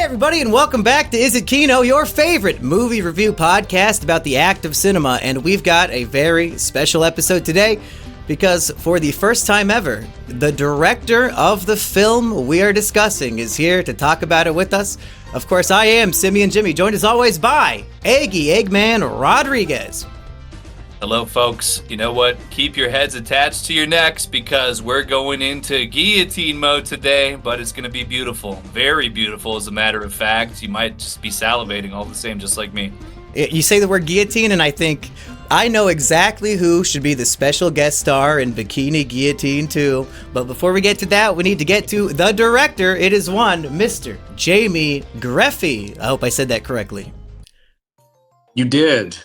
everybody, and welcome back to Is It Kino, your favorite movie review podcast about the act of cinema. And we've got a very special episode today because for the first time ever, the director of the film we are discussing is here to talk about it with us. Of course, I am Simian Jimmy, joined as always by Eggy Eggman Rodriguez. Hello, folks. You know what? Keep your heads attached to your necks because we're going into guillotine mode today, but it's going to be beautiful. Very beautiful, as a matter of fact. You might just be salivating all the same, just like me. You say the word guillotine, and I think I know exactly who should be the special guest star in Bikini Guillotine 2. But before we get to that, we need to get to the director. It is one, Mr. Jamie Grefe. I hope I said that correctly. You did.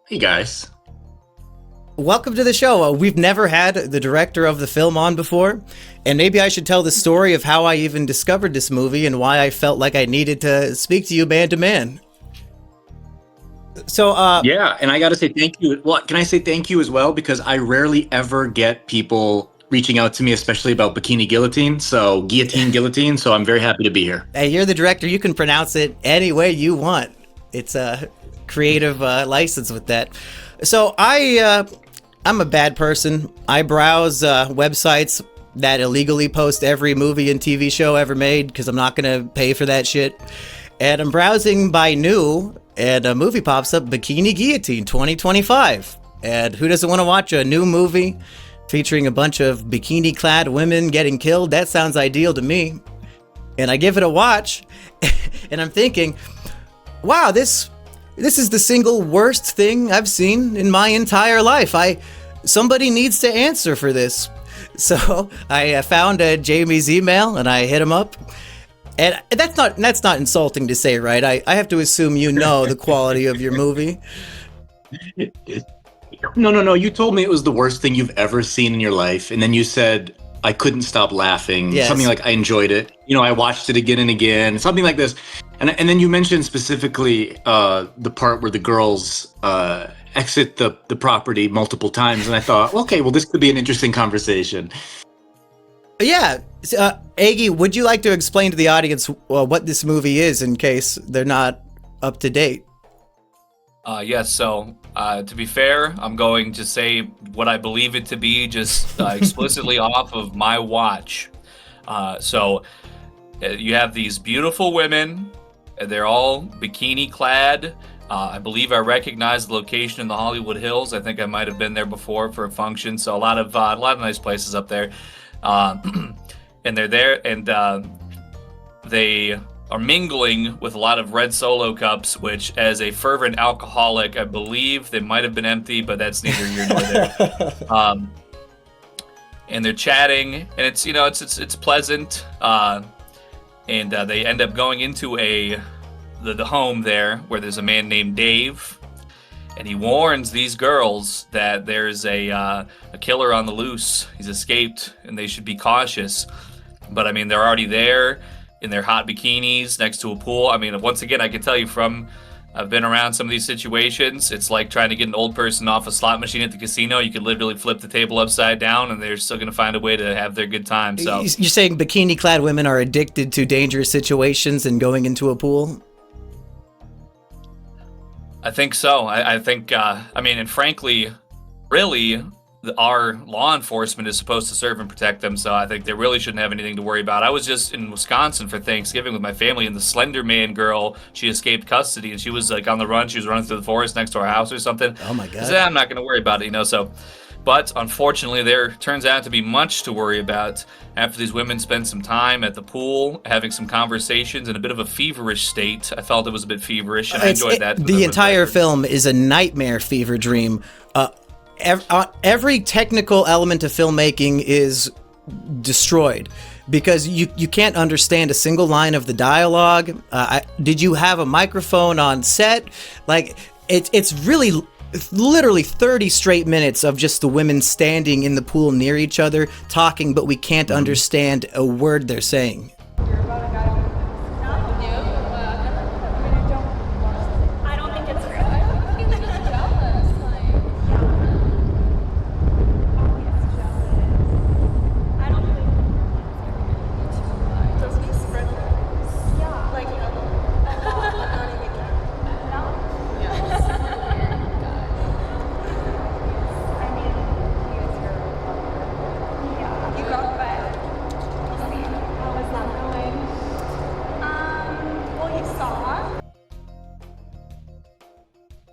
Hey, guys. Welcome to the show. We've never had the director of the film on before, and maybe I should tell the story of how I even discovered this movie and why I felt like I needed to speak to you man to man. So, yeah, and I got to say thank you. Well, can I say thank you as well? Because I rarely ever get people reaching out to me, especially about Bikini Guillotine. So, Guillotine. So, I'm very happy to be here. Hey, you're the director. You can pronounce it any way you want. It's a creative license with that. So, I'm a bad person. I browse websites that illegally post every movie and TV show ever made because I'm not going to pay for that shit. And I'm browsing by new, and a movie pops up, Bikini Guillotine 2025. And who doesn't want to watch a new movie featuring a bunch of bikini-clad women getting killed? That sounds ideal to me. And I give it a watch, and I'm thinking, wow, This is the single worst thing I've seen in my entire life. Somebody needs to answer for this. So I found Jamie's email and I hit him up. And that's not insulting to say, right? I have to assume you know the quality of your movie. No. You told me it was the worst thing you've ever seen in your life. And then you said, I couldn't stop laughing. Yes. Something like I enjoyed it. I watched it again and again. Something like this. And then you mentioned specifically the part where the girls exit the property multiple times. And I thought, okay, well, this could be an interesting conversation. Yeah. Eggy, would you like to explain to the audience what this movie is in case they're not up to date? Yes, so to be fair, I'm going to say what I believe it to be just explicitly off of my watch. So you have these beautiful women. They're all bikini clad. I believe I recognize the location in the Hollywood Hills. I think I might have been there before for a function. So a lot of nice places up there. And they're there, and they are mingling with a lot of red Solo cups, which, as a fervent alcoholic, I believe they might have been empty, but that's neither here nor there. And they're chatting, and it's pleasant. And they end up going into the home there where there's a man named Dave, and he warns these girls that there's a killer on the loose. He's escaped, and they should be cautious. But I mean, they're already there in their hot bikinis next to a pool. I mean, once again, I can tell you I've been around some of these situations. It's like trying to get an old person off a slot machine at the casino. You could literally flip the table upside down, and they're still going to find a way to have their good time. So you're saying bikini-clad women are addicted to dangerous situations and going into a pool? I think so. I think, and frankly, really, our law enforcement is supposed to serve and protect them, so I think they really shouldn't have anything to worry about. I was just in Wisconsin for Thanksgiving with my family, and the Slender Man girl, she escaped custody, and she was like on the run. She was running through the forest next to our house or something. Oh my God. I said, I'm not going to worry about it, so. But unfortunately, there turns out to be much to worry about after these women spend some time at the pool, having some conversations in a bit of a feverish state. I felt it was a bit feverish, and I enjoyed that. The entire film is a nightmare fever dream. Every technical element of filmmaking is destroyed because you can't understand a single line of the dialogue. Did you have a microphone on set? Like, it's really literally 30 straight minutes of just the women standing in the pool near each other talking, but we can't understand a word they're saying.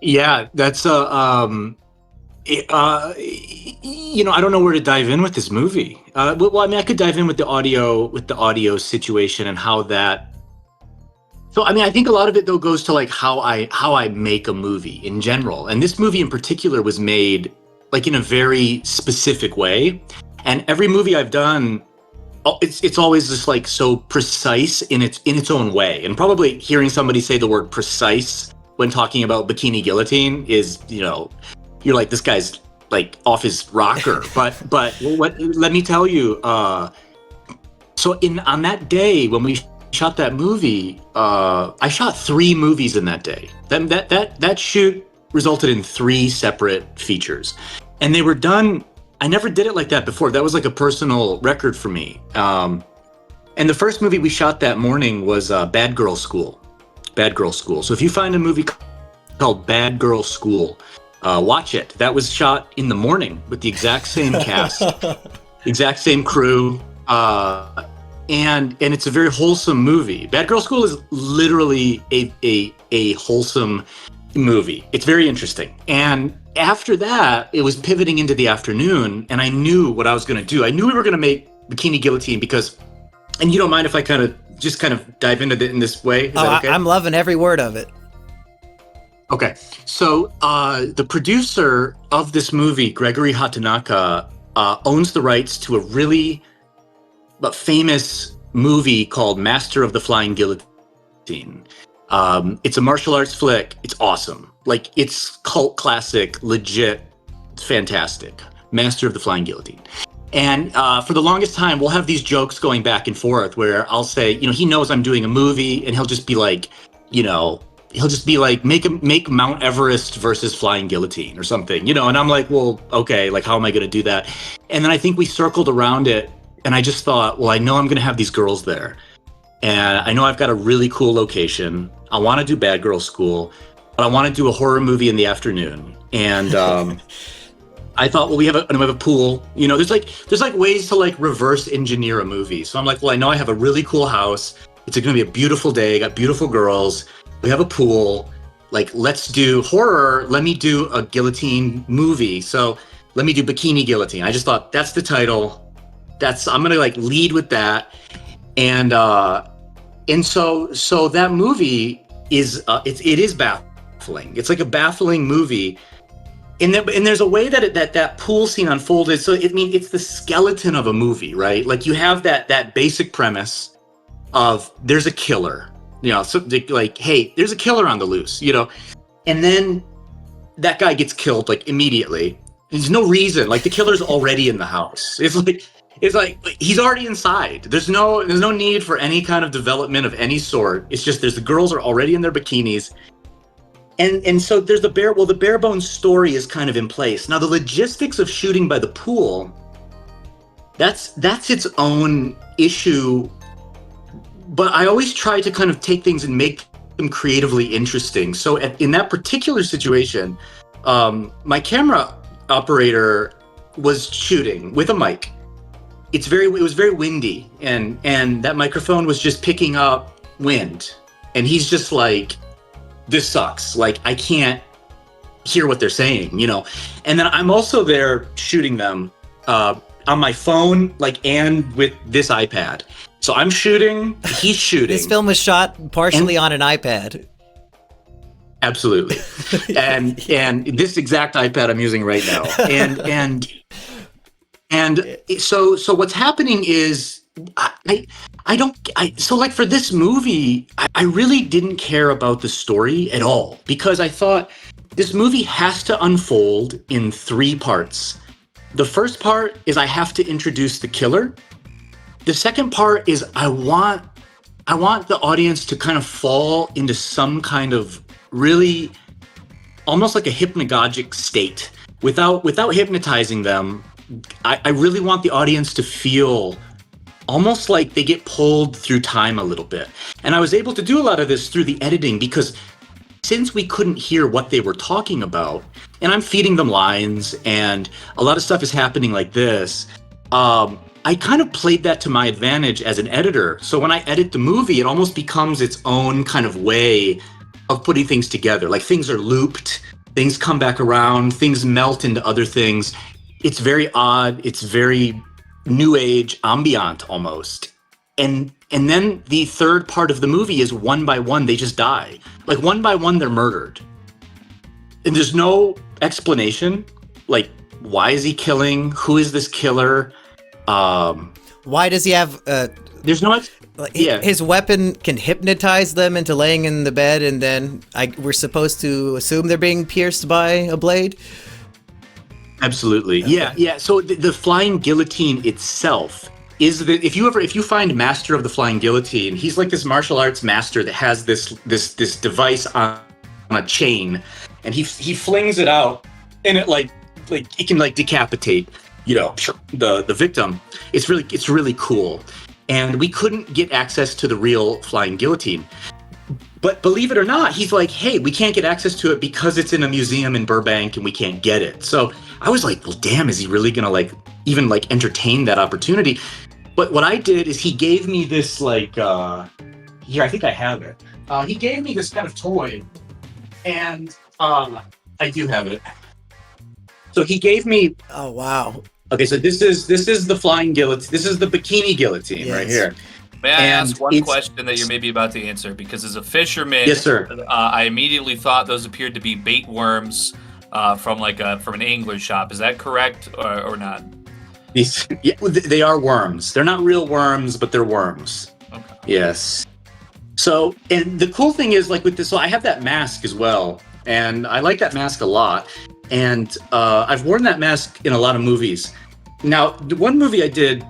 Yeah, that's I don't know where to dive in with this movie. Well, I mean, I could dive in with the audio situation and how that. So, I mean, I think a lot of it though goes to like how I make a movie in general, and this movie in particular was made like in a very specific way, and every movie I've done, it's always just like so precise in its own way, and probably hearing somebody say the word precise when talking about Bikini Guillotine is, you're like, this guy's like off his rocker. but what? Let me tell you. So on that day when we shot that movie, I shot 3 movies in that day. That shoot resulted in 3 separate features, and they were done. I never did it like that before. That was like a personal record for me. And the first movie we shot that morning was Bad Girl School. Bad Girl School. So if you find a movie called Bad Girl School, watch it. That was shot in the morning with the exact same cast, exact same crew, and it's a very wholesome movie. Bad Girl School is literally a wholesome movie. It's very interesting. And after that, it was pivoting into the afternoon, and I knew what I was going to do. I knew we were going to make Bikini Guillotine because, and you don't mind if I kind of dive into it in this way? Is that okay? I'm loving every word of it. Okay. So the producer of this movie, Gregory Hatanaka, owns the rights to a really famous movie called Master of the Flying Guillotine. It's a martial arts flick. It's awesome. Like, it's cult classic, legit, fantastic. Master of the Flying Guillotine. And for the longest time, we'll have these jokes going back and forth where I'll say, he knows I'm doing a movie, and he'll just be like, make Mount Everest versus Flying Guillotine or something, and I'm like, well, okay, like, how am I going to do that? And then I think we circled around it, and I just thought, well, I know I'm going to have these girls there, and I know I've got a really cool location. I want to do Bad Girl School, but I want to do a horror movie in the afternoon. And I thought, well, we have a pool. There's like ways to like reverse engineer a movie. So I'm like, well, I know I have a really cool house. It's going to be a beautiful day. Got beautiful girls. We have a pool. Like, let's do horror. Let me do a guillotine movie. So let me do Bikini Guillotine. I just thought that's the title. I'm going to like lead with that. And so that movie is it is baffling. It's like a baffling movie. And there's a way that pool scene unfolded. So it's the skeleton of a movie, right? Like, you have that basic premise of there's a killer, so like, hey, there's a killer on the loose, and then that guy gets killed like immediately. There's no reason. Like, the killer's already in the house. It's like he's already inside. There's no need for any kind of development of any sort. It's just the girls are already in their bikinis. And so there's the bare bones story is kind of in place. Now, the logistics of shooting by the pool, that's its own issue. But I always try to kind of take things and make them creatively interesting. So in that particular situation, my camera operator was shooting with a mic. It was very windy, and that microphone was just picking up wind. And he's just like, this sucks. Like, I can't hear what they're saying, And then I'm also there shooting them on my phone, like, and with this iPad. So I'm shooting, he's shooting. This film was shot partially on an iPad. Absolutely. and this exact iPad I'm using right now. And so what's happening is so like for this movie, I really didn't care about the story at all, because I thought this movie has to unfold in 3 parts. The first part is I have to introduce the killer. The second part is I want the audience to kind of fall into some kind of really almost like a hypnagogic state without hypnotizing them. I really want the audience to feel almost like they get pulled through time a little bit. And I was able to do a lot of this through the editing, because since we couldn't hear what they were talking about, and I'm feeding them lines and a lot of stuff is happening like this, I kind of played that to my advantage as an editor. So when I edit the movie, it almost becomes its own kind of way of putting things together. Like, things are looped, things come back around, things melt into other things. It's very odd. It's very new age, ambient almost. And then the third part of the movie is one by one, they just die. Like one by one, they're murdered. And there's no explanation. Like, why is he killing? Who is this killer? Why does he have... there's no... His weapon can hypnotize them into laying in the bed, and then we're supposed to assume they're being pierced by a blade? Absolutely. Okay. Yeah. So the flying guillotine itself is that if you find Master of the Flying Guillotine, he's like this martial arts master that has this device on a chain, and he flings it out, and it like it can like decapitate, the victim. It's really cool. And we couldn't get access to the real flying guillotine. But believe it or not, he's like, hey, we can't get access to it because it's in a museum in Burbank and we can't get it. So I was like, well, damn, is he really gonna even entertain that opportunity? But what I did is he gave me this here, I think I have it. He gave me this kind of toy, and I do have it. So he gave me... Oh, wow. Okay, so this is the flying guillotine. This is the Bikini Guillotine right here. May I ask one question that you're maybe about to answer? Because as a fisherman, yes, sir. I immediately thought those appeared to be bait worms from an angler shop. Is that correct or not? They are worms. They're not real worms, but they're worms. Okay. Yes. So, and the cool thing is, with this, so I have that mask as well, and I like that mask a lot. And I've worn that mask in a lot of movies. Now, the one movie I did,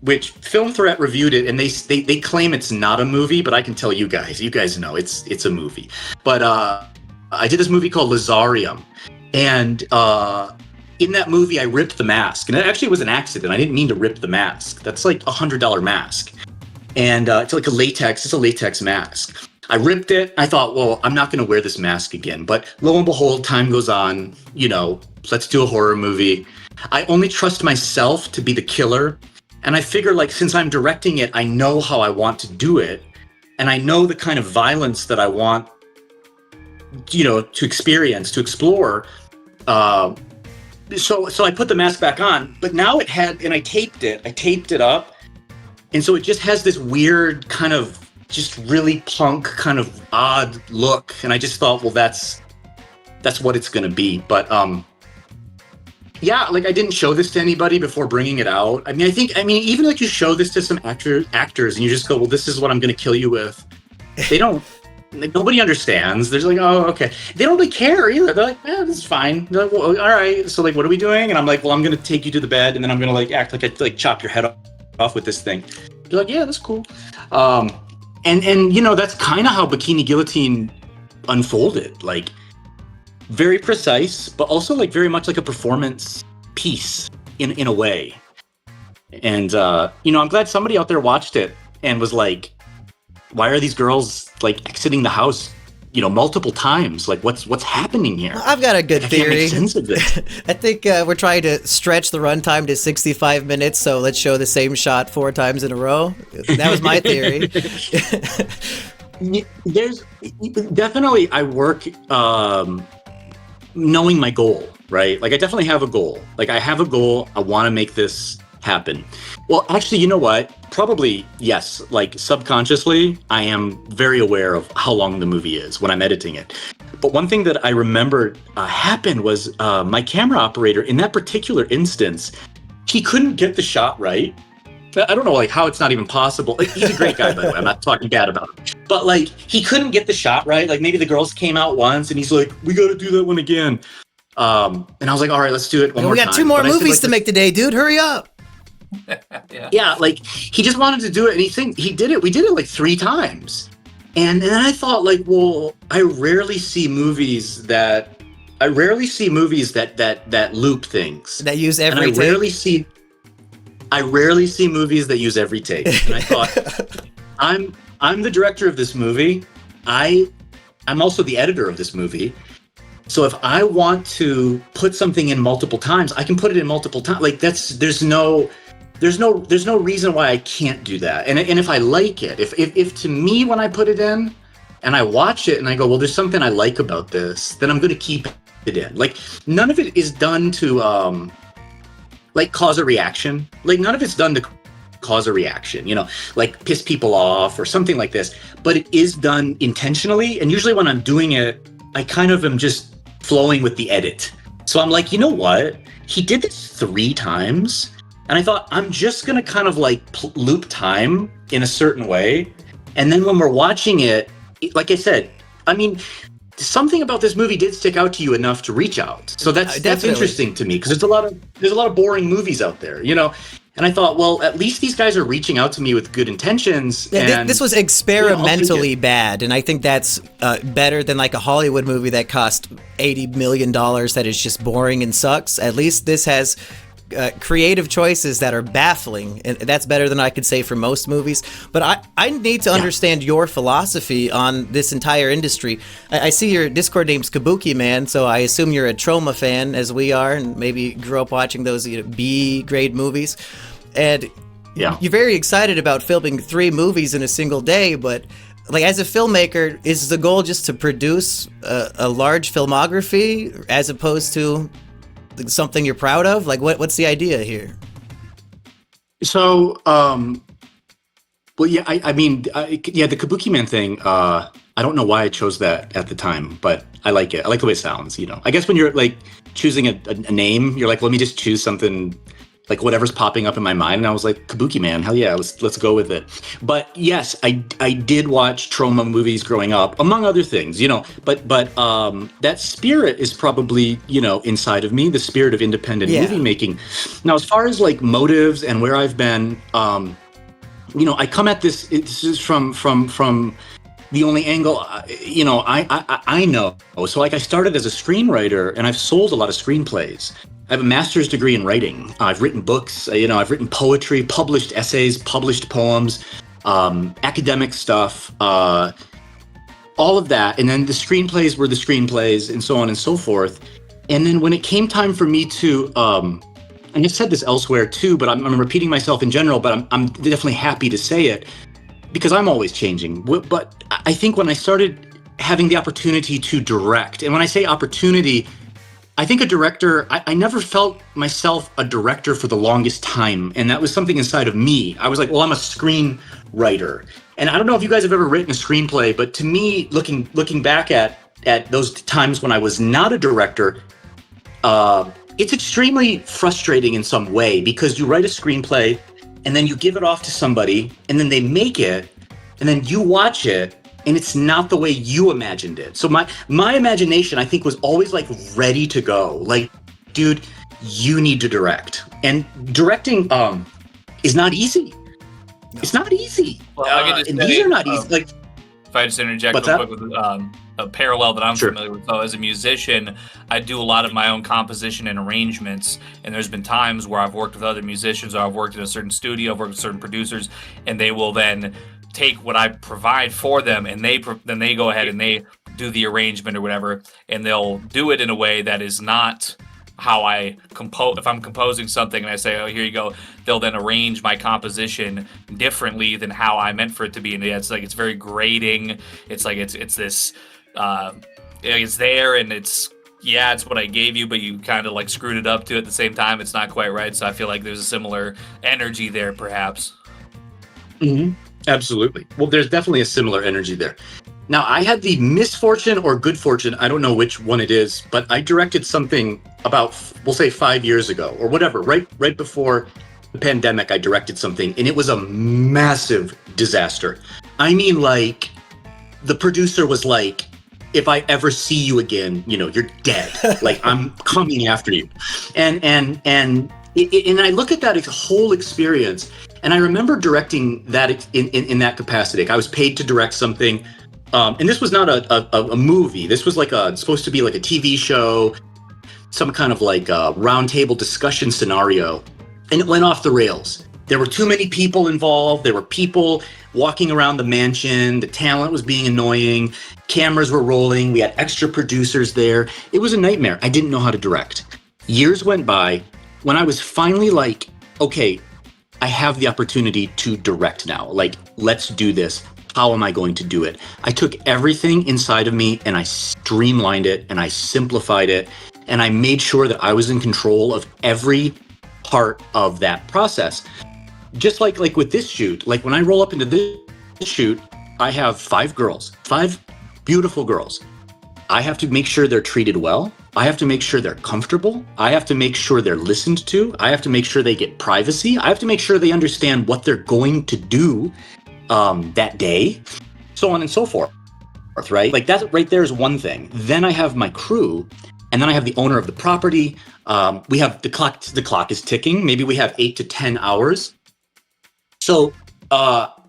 which Film Threat reviewed it, and they claim it's not a movie, but I can tell you guys know it's a movie. But I did this movie called Lazarium, and in that movie I ripped the mask, and it actually was an accident. I didn't mean to rip the mask. That's like $100 mask, and it's like a latex mask. I ripped it. I thought, well, I'm not going to wear this mask again. But lo and behold, time goes on. Let's do a horror movie. I only trust myself to be the killer. And I figure, since I'm directing it, I know how I want to do it. And I know the kind of violence that I want, to experience, to explore. So I put the mask back on. But now and I taped it up. And so it just has this weird kind of just really punk kind of odd look, and I just thought, well, that's what it's gonna be. But I didn't show this to anybody before bringing it out. I mean, even you show this to some actors and you just go, well, this is what I'm gonna kill you with. They don't. Nobody understands. They're just like, oh, okay. They don't really care either. They're like, this is fine. They're like, well, all right. So what are we doing? And I'm like, well, I'm gonna take you to the bed, and then I'm gonna act like I chop your head off with this thing. They're like, yeah, that's cool. And that's kind of how Bikini Guillotine unfolded. Very precise, but also very much like a performance piece in a way. And I'm glad somebody out there watched it and was like, why are these girls exiting the house multiple times? What's happening here? I've got a good theory. I can't make sense of this. I think we're trying to stretch the runtime to 65 minutes, so let's show the same shot 4 times in a row. That was my theory. There's definitely, I work knowing my goal, right? I definitely have a goal. I have a goal. I want to make this happen. Well, actually, you know what? Probably, yes. Subconsciously, I am very aware of how long the movie is when I'm editing it. But one thing that I remembered happened was my camera operator, in that particular instance, he couldn't get the shot right. I don't know how it's not even possible. He's a great guy, by the way. I'm not talking bad about him. But he couldn't get the shot right. Maybe the girls came out once and he's like, we got to do that one again. And I was like, all right, let's do it one more time. We got 2 more movies to make today, dude. Hurry up. Yeah, he just wanted to do it, and he did it. We did it 3 times, and then I thought, well, I rarely see movies that loop things, that use every take. I rarely see movies that use every take. And I thought, I'm the director of this movie. I'm also the editor of this movie. So if I want to put something in multiple times, I can put it in multiple times. There's no reason why I can't do that. And if I like it, if to me, when I put it in and I watch it and I go, well, there's something I like about this, then I'm going to keep in. Like, none of it is done to like cause a reaction. Like, none of it's done to cause a reaction, you know, like piss people off or something like this. But it is done intentionally. And usually when I'm doing it, I kind of am just flowing with the edit. So I'm like, you know what? He did this 3 times. And I thought, I'm just going to kind of like loop time in a certain way. And then when we're watching it, like I said, I mean, something about this movie did stick out to you enough to reach out. So that's interesting to me, because there's a lot of boring movies out there, you know. And I thought, well, at least these guys are reaching out to me with good intentions. Yeah, this was experimentally bad, and I think that's better than like a Hollywood movie that cost $80 million that is just boring and sucks. At least this has creative choices that are baffling, and that's better than I could say for most movies. But I need to understand your philosophy on this entire industry. I see your Discord name's Kabuki Man, so I assume you're a Troma fan, as we are, and maybe grew up watching those B-grade movies. And you're very excited about filming 3 movies in a single day, but like, as a filmmaker, is the goal just to produce a large filmography as opposed to something you're proud of? Like, what's the idea here? So, well, yeah, I mean, the Kabuki Man thing, I don't know why I chose that at the time, but I like it. I like the way it sounds, you know. I guess when you're like choosing a name, you're like, let me just choose something, like whatever's popping up in my mind. And I was like, Kabuki Man, hell yeah, let's go with it. But yes, I did watch Troma movies growing up, among other things, you know, but that spirit is probably, you know, inside of me, the spirit of independent movie making. Now, as far as like motives and where I've been, you know, I come at this is from the only angle, you know, I know. So like, I started as a screenwriter, and I've sold a lot of screenplays. I have a master's degree in writing. I've written books, you know, I've written poetry, published essays, published poems, academic stuff, all of that. And then the screenplays were the screenplays, and so on and so forth. And then when it came time for me to, and I've said this elsewhere too, but I'm repeating myself in general, but I'm definitely happy to say it, because I'm always changing. But I think when I started having the opportunity to direct, and when I say opportunity, I think a director, I never felt myself a director for the longest time. And that was something inside of me. I was like, well, I'm a screenwriter. And I don't know if you guys have ever written a screenplay, but to me, looking back at those times when I was not a director, it's extremely frustrating in some way, because you write a screenplay and then you give it off to somebody, and then they make it, and then you watch it, and it's not the way you imagined it. So my imagination, I think, was always like ready to go. Like, dude, you need to direct. And directing is not easy. No. It's not easy. Well, these are not easy. Like, if I just interject real quick with a parallel that I'm familiar with. So as a musician, I do a lot of my own composition and arrangements. And there's been times where I've worked with other musicians, or I've worked in a certain studio, I've worked with certain producers, and they will then take what I provide for them, and then they go ahead and they do the arrangement or whatever, and they'll do it in a way that is not how I compose. If I'm composing something and I say, oh, here you go, they'll then arrange my composition differently than how I meant for it to be. And it's like, it's very grating. It's like, it's this, it's there, and it's what I gave you, but you kind of like screwed it up too at the same time. It's not quite right. So I feel like there's a similar energy there, perhaps. Mm-hmm. Absolutely. Well, there's definitely a similar energy there. Now, I had the misfortune or good fortune, I don't know which one it is, but I directed something about, we'll say 5 years ago or whatever, right before the pandemic. I directed something, and it was a massive disaster. I mean, like, the producer was like, if I ever see you again, you know, you're dead. Like, I'm coming after you. And I look at that whole experience, and I remember directing that in that capacity. I was paid to direct something, and this was not a movie. This was like supposed to be like a TV show, some kind of like a roundtable discussion scenario, and it went off the rails. There were too many people involved. There were people walking around the mansion. The talent was being annoying. Cameras were rolling. We had extra producers there. It was a nightmare. I didn't know how to direct. Years went by. When I was finally like, okay, I have the opportunity to direct now. Like, let's do this. how am I going to do it? I took everything inside of me and I streamlined it and I simplified it and I made sure that I was in control of every part of that process. Just like with this shoot, like when I roll up into this shoot, I have 5 girls, 5 beautiful girls. I have to make sure they're treated well. I have to make sure they're comfortable. I have to make sure they're listened to. I have to make sure they get privacy. I have to make sure they understand what they're going to do that day, so on and so forth, right? Like that right there is one thing. Then I have my crew, and then I have the owner of the property. We have the clock is ticking. Maybe we have 8 to 10 hours. So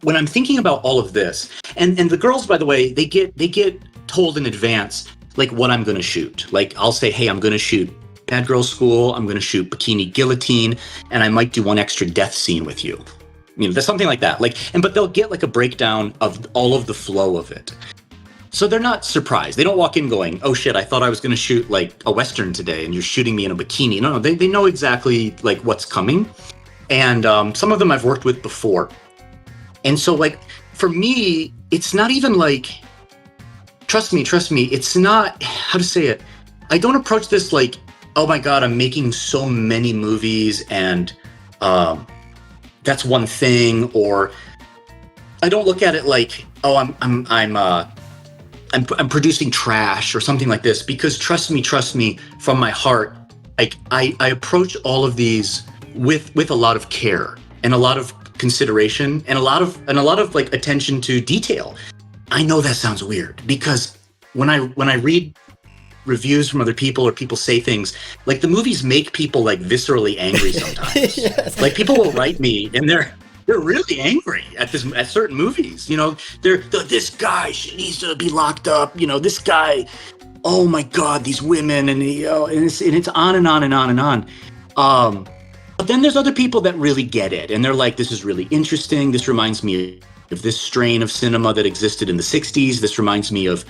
when I'm thinking about all of this, and the girls, by the way, they get told in advance like what I'm going to shoot. Like I'll say, hey, I'm going to shoot Bad Girls School. I'm going to shoot Bikini Guillotine, and I might do one extra death scene with you. You know, there's something like that. But they'll get like a breakdown of all of the flow of it. So they're not surprised. They don't walk in going, oh shit, I thought I was going to shoot like a Western today and you're shooting me in a bikini. No, they know exactly like what's coming. And some of them I've worked with before. And so like, for me, it's not even like, trust me, it's not, how to say it? I don't approach this like, oh my God, I'm making so many movies and that's one thing, or I don't look at it like, oh, I'm producing trash or something like this, because trust me, from my heart, I approach all of these with a lot of care and a lot of consideration and a lot of like attention to detail. I know that sounds weird because when I read reviews from other people or people say things, like the movies make people like viscerally angry sometimes. Yes. Like people will write me and they're really angry at certain movies. You know, this guy needs to be locked up. You know, this guy, oh my God, these women, and it's on and on and on and on. But then there's other people that really get it, and they're like, this is really interesting. This reminds me of this strain of cinema that existed in the 60s. This reminds me of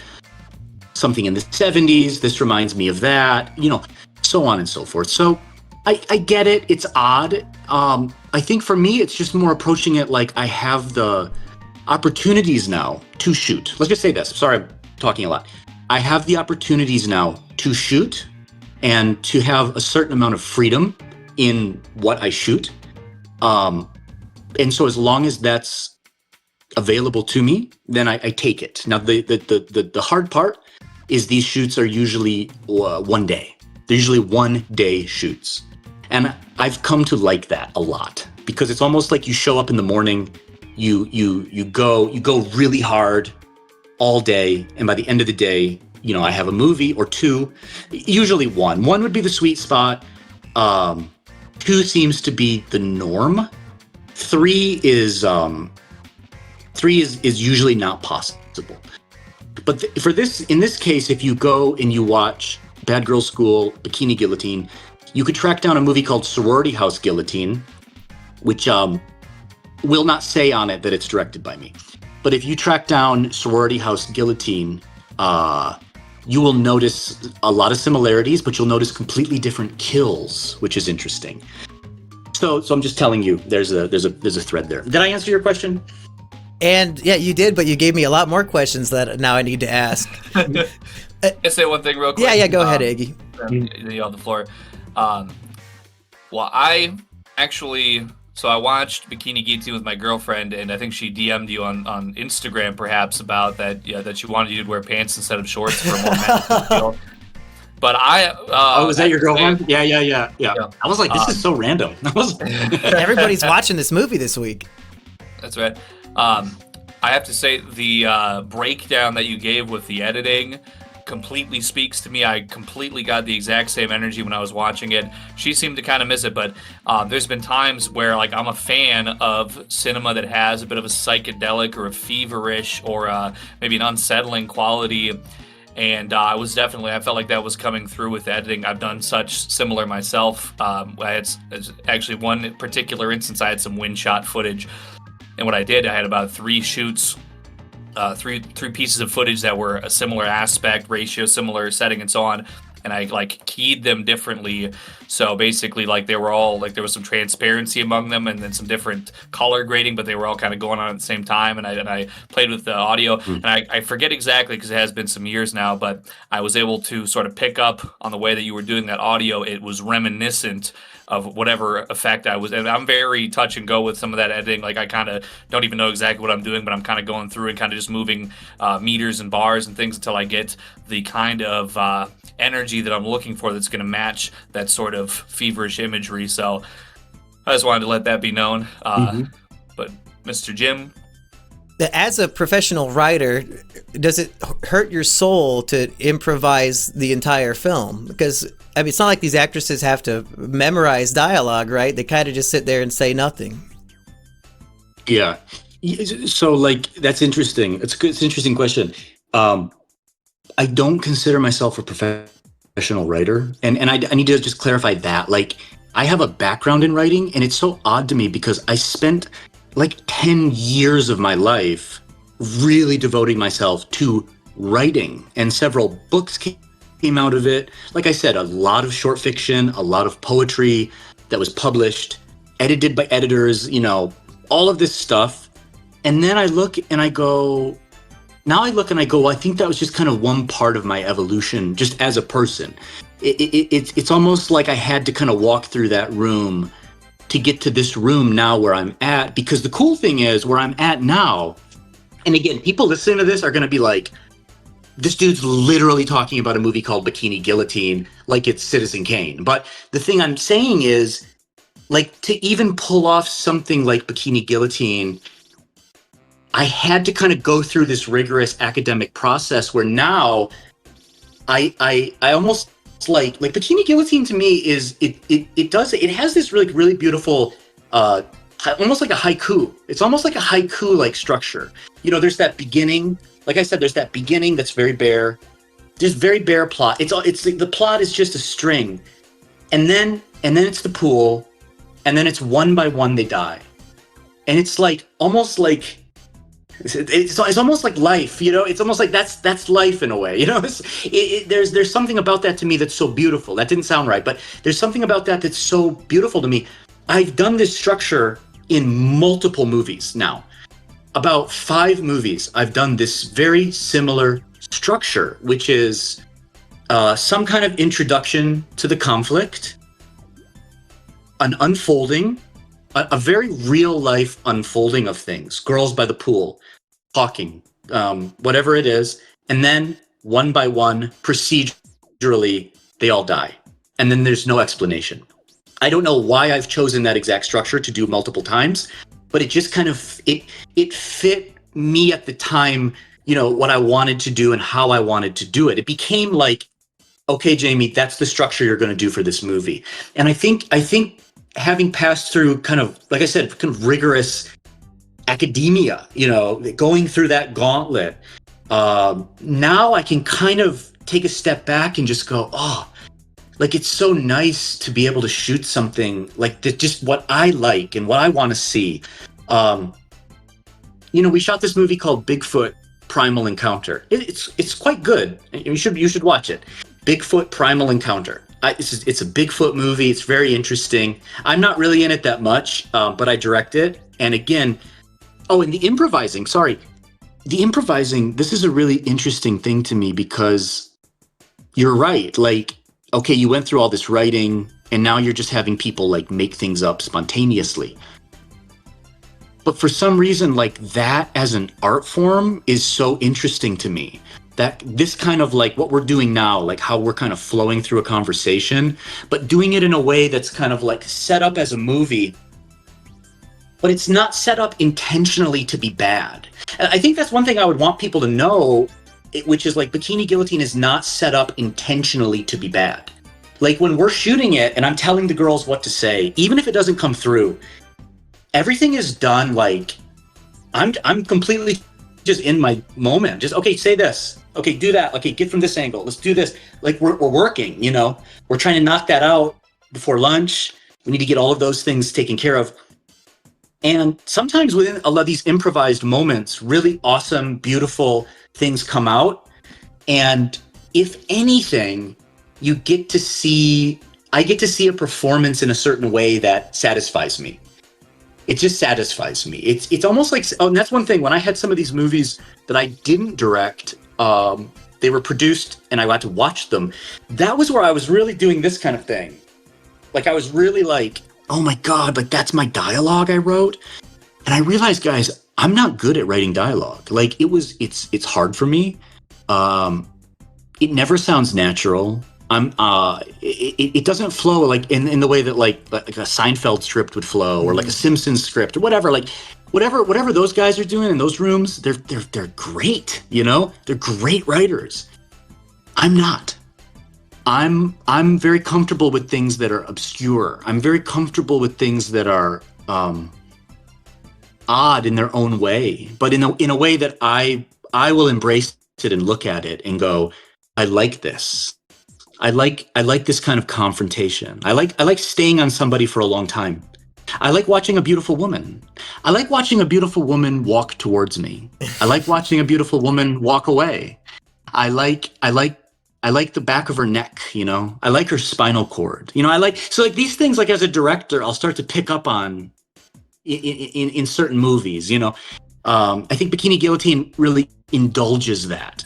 something in the 70s. This reminds me of that, you know, so on and so forth. So I get it. It's odd. I think for me, it's just more approaching it like I have the opportunities now to shoot. Let's just say this. Sorry, I'm talking a lot. I have the opportunities now to shoot and to have a certain amount of freedom in what I shoot. And so as long as that's available to me, then I take it. Now, the hard part is these shoots are usually one day. They're usually 1 day shoots. And I've come to like that a lot because it's almost like you show up in the morning, you go really hard all day, and by the end of the day, you know, I have a movie or 2, usually 1. 1 would be the sweet spot. 2 seems to be the norm. 3 is usually not possible. But in this case, if you go and you watch Bad Girls School, Bikini Guillotine, you could track down a movie called Sorority House Guillotine, which will not say on it that it's directed by me. But if you track down Sorority House Guillotine, you will notice a lot of similarities, but you'll notice completely different kills, which is interesting. So I'm just telling you, there's a thread there. Did I answer your question? And yeah, you did, but you gave me a lot more questions that now I need to ask. Can I say one thing real quick? Yeah, go ahead, Eggy. You on the floor. Well, I actually, so I watched Bikini Guillotine with my girlfriend, and I think she DM'd you on Instagram perhaps about that. Yeah, that she wanted you to wear pants instead of shorts for a more magical feel. But was that your girlfriend? Yeah. I was like, this is so random. Everybody's watching this movie this week. That's right. I have to say the breakdown that you gave with the editing completely speaks to me. I completely got the exact same energy when I was watching it. She seemed to kind of miss it, but there's been times where like I'm a fan of cinema that has a bit of a psychedelic or a feverish or maybe an unsettling quality. And I felt like that was coming through with editing. I've done such similar myself. I had actually one particular instance, I had some wind shot footage. And what I did, I had about 3 shoots, three pieces of footage that were a similar aspect ratio, similar setting, and so on. and I like keyed them differently. So basically, like they were all like there was some transparency among them, and then some different color grading, but they were all kind of going on at the same time. And I played with the audio, and I forget exactly because it has been some years now, but I was able to sort of pick up on the way that you were doing that audio. It was reminiscent of whatever effect I was. And I'm very touch and go with some of that editing. Like I kind of don't even know exactly what I'm doing, but I'm kind of going through and kind of just moving meters and bars and things until I get the kind of energy that I'm looking for that's going to match that sort of feverish imagery. So I just wanted to let that be known. But Mr. Jim, as a professional writer, does it hurt your soul to improvise the entire film? Because I mean, it's not like these actresses have to memorize dialogue, right? They kind of just sit there and say nothing. Yeah. So, like, that's interesting. It's an interesting question. I don't consider myself a professional writer, and I need to just clarify that. Like, I have a background in writing, and it's so odd to me because I spent like 10 years of my life really devoting myself to writing, and several books came out of it. Like I said, a lot of short fiction, a lot of poetry that was published, edited by editors, you know, all of this stuff. And then I look and I go, well, I think that was just kind of one part of my evolution just as a person. It's almost like I had to kind of walk through that room to get to this room now where I'm at, because the cool thing is where I'm at now, and again, people listening to this are going to be like, this dude's literally talking about a movie called Bikini Guillotine like it's Citizen Kane. But the thing I'm saying is, like, to even pull off something like Bikini Guillotine, I had to kind of go through this rigorous academic process where now I almost like Bikini Guillotine to me is it has this really beautiful almost like a haiku. It's almost like a haiku like structure. You know, there's that beginning. Like I said, there's that beginning that's very bare. There's very bare plot. It's the plot is just a string, and then it's the pool, and then it's one by one they die, and it's like almost like it's almost like life. You know, it's almost like that's life in a way. You know, there's something about that to me that's so beautiful. That didn't sound right, but there's something about that that's so beautiful to me. I've done this structure in multiple movies now. About 5 movies, I've done this very similar structure, which is some kind of introduction to the conflict, an unfolding, a very real life unfolding of things, girls by the pool, talking, whatever it is, and then one by one, procedurally, they all die. And then there's no explanation. I don't know why I've chosen that exact structure to do multiple times, but it just kind of, it fit me at the time, you know, what I wanted to do and how I wanted to do it. It became like, okay, Jamie, that's the structure you're going to do for this movie. And I think having passed through kind of, like I said, kind of rigorous academia, you know, going through that gauntlet, now I can kind of take a step back and just go, oh, like, it's so nice to be able to shoot something like that, just what I like and what I want to see. You know, we shot this movie called Bigfoot Primal Encounter. It's quite good. You should watch it. Bigfoot Primal Encounter. It's a Bigfoot movie. It's very interesting. I'm not really in it that much, but I direct it. And again, and the improvising. Sorry, the improvising. This is a really interesting thing to me because you're right. Like, okay, you went through all this writing and now you're just having people like make things up spontaneously. But for some reason, like, that as an art form is so interesting to me. That this kind of like what we're doing now, like how we're kind of flowing through a conversation, but doing it in a way that's kind of like set up as a movie, but it's not set up intentionally to be bad. And I think that's one thing I would want people to know, which is like Bikini Guillotine is not set up intentionally to be bad. Like, when we're shooting it and I'm telling the girls what to say, even if it doesn't come through, everything is done like I'm completely just in my moment. Just, okay, say this. Okay, do that. Okay, get from this angle. Let's do this. Like, we're working, you know? We're trying to knock that out before lunch. We need to get all of those things taken care of. And sometimes within a lot of these improvised moments, really awesome, beautiful things come out. And if anything, you get to see, I get to see a performance in a certain way that satisfies me. It just satisfies me. It's almost like, oh, and that's one thing. When I had some of these movies that I didn't direct, they were produced and I got to watch them. That was where I was really doing this kind of thing. Like I was really like, oh my God, like that's my dialogue I wrote. And I realized, guys, I'm not good at writing dialogue. Like it's hard for me. It never sounds natural. It doesn't flow like in the way that like a Seinfeld script would flow, or like a Simpsons script, or whatever. Like whatever those guys are doing in those rooms, they're great. You know, they're great writers. I'm not. I'm very comfortable with things that are obscure. I'm very comfortable with things that are odd in their own way, but in a way that I will embrace it and look at it and go, I like this. I like this kind of confrontation. I like staying on somebody for a long time. I like watching a beautiful woman. I like watching a beautiful woman walk towards me. I like watching a beautiful woman walk away. I like the back of her neck, you know. I like her spinal cord. You know, so like these things, like as a director, I'll start to pick up on in certain movies, you know. I think Bikini Guillotine really indulges that.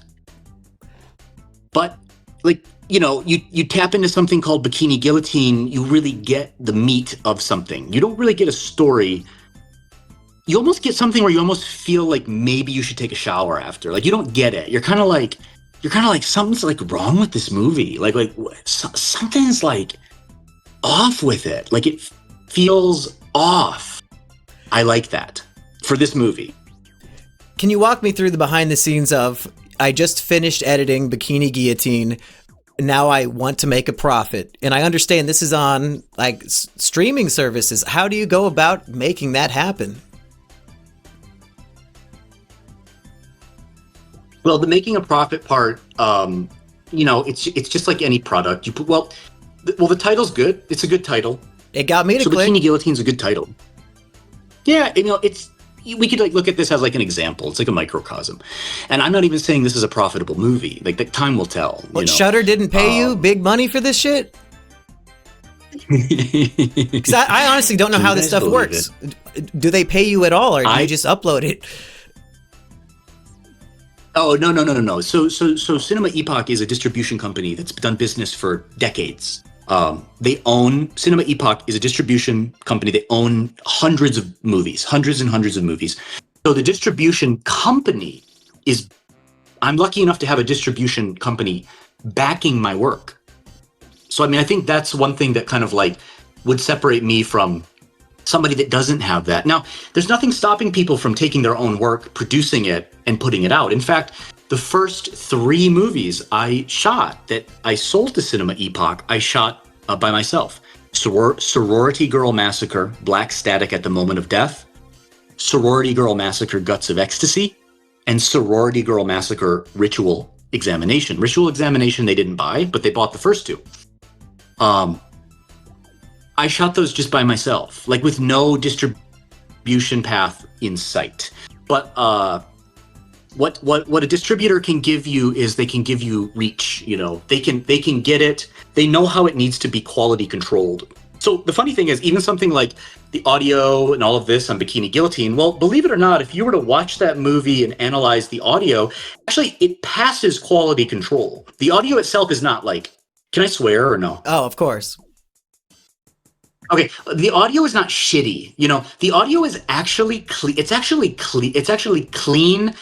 But like, you know, you tap into something called Bikini Guillotine, you really get the meat of something. You don't really get a story. You almost get something where you almost feel like maybe you should take a shower after. Like you don't get it. You're kind of like something's like wrong with this movie. Like something's like off with it. Like it feels off. I like that for this movie. Can you walk me through the behind the scenes of, I just finished editing Bikini Guillotine. Now I want to make a profit. And I understand this is on like streaming services. How do you go about making that happen? Well, the making a profit part, you know, it's just like any product. You put, well, the title's good. It's a good title. It got me to so click. Bikini Guillotine's a good title. Yeah, you know, we could like look at this as like an example. It's like a microcosm, and I'm not even saying this is a profitable movie. Like the time will tell. What, Shudder didn't pay you big money for this shit? Because I honestly don't know how this stuff works. Do they pay you at all, or do you just upload it? Oh no. So Cinema Epoch is a distribution company that's done business for decades. Cinema Epoch is a distribution company. They own hundreds and hundreds of movies. So the distribution company I'm lucky enough to have a distribution company backing my work. So, I mean, I think that's one thing that kind of like would separate me from somebody that doesn't have that. Now, there's nothing stopping people from taking their own work, producing it, and putting it out. In fact, the first 3 movies I shot that I sold to Cinema Epoch, I shot by myself. Sorority Girl Massacre, Black Static at the Moment of Death, Sorority Girl Massacre, Guts of Ecstasy, and Sorority Girl Massacre, Ritual Examination. Ritual Examination they didn't buy, but they bought the first 2. I shot those just by myself, like with no distribution path in sight. But what a distributor can give you is they can give you reach. You know, they can get it. They know how it needs to be quality controlled. So the funny thing is, even something like the audio and all of this on Bikini Guillotine, well, believe it or not, if you were to watch that movie and analyze the audio, actually it passes quality control. The audio itself is not like, can I swear or no? Oh, of course. Okay, the audio is not shitty. You know, the audio is actually clean. It's actually clean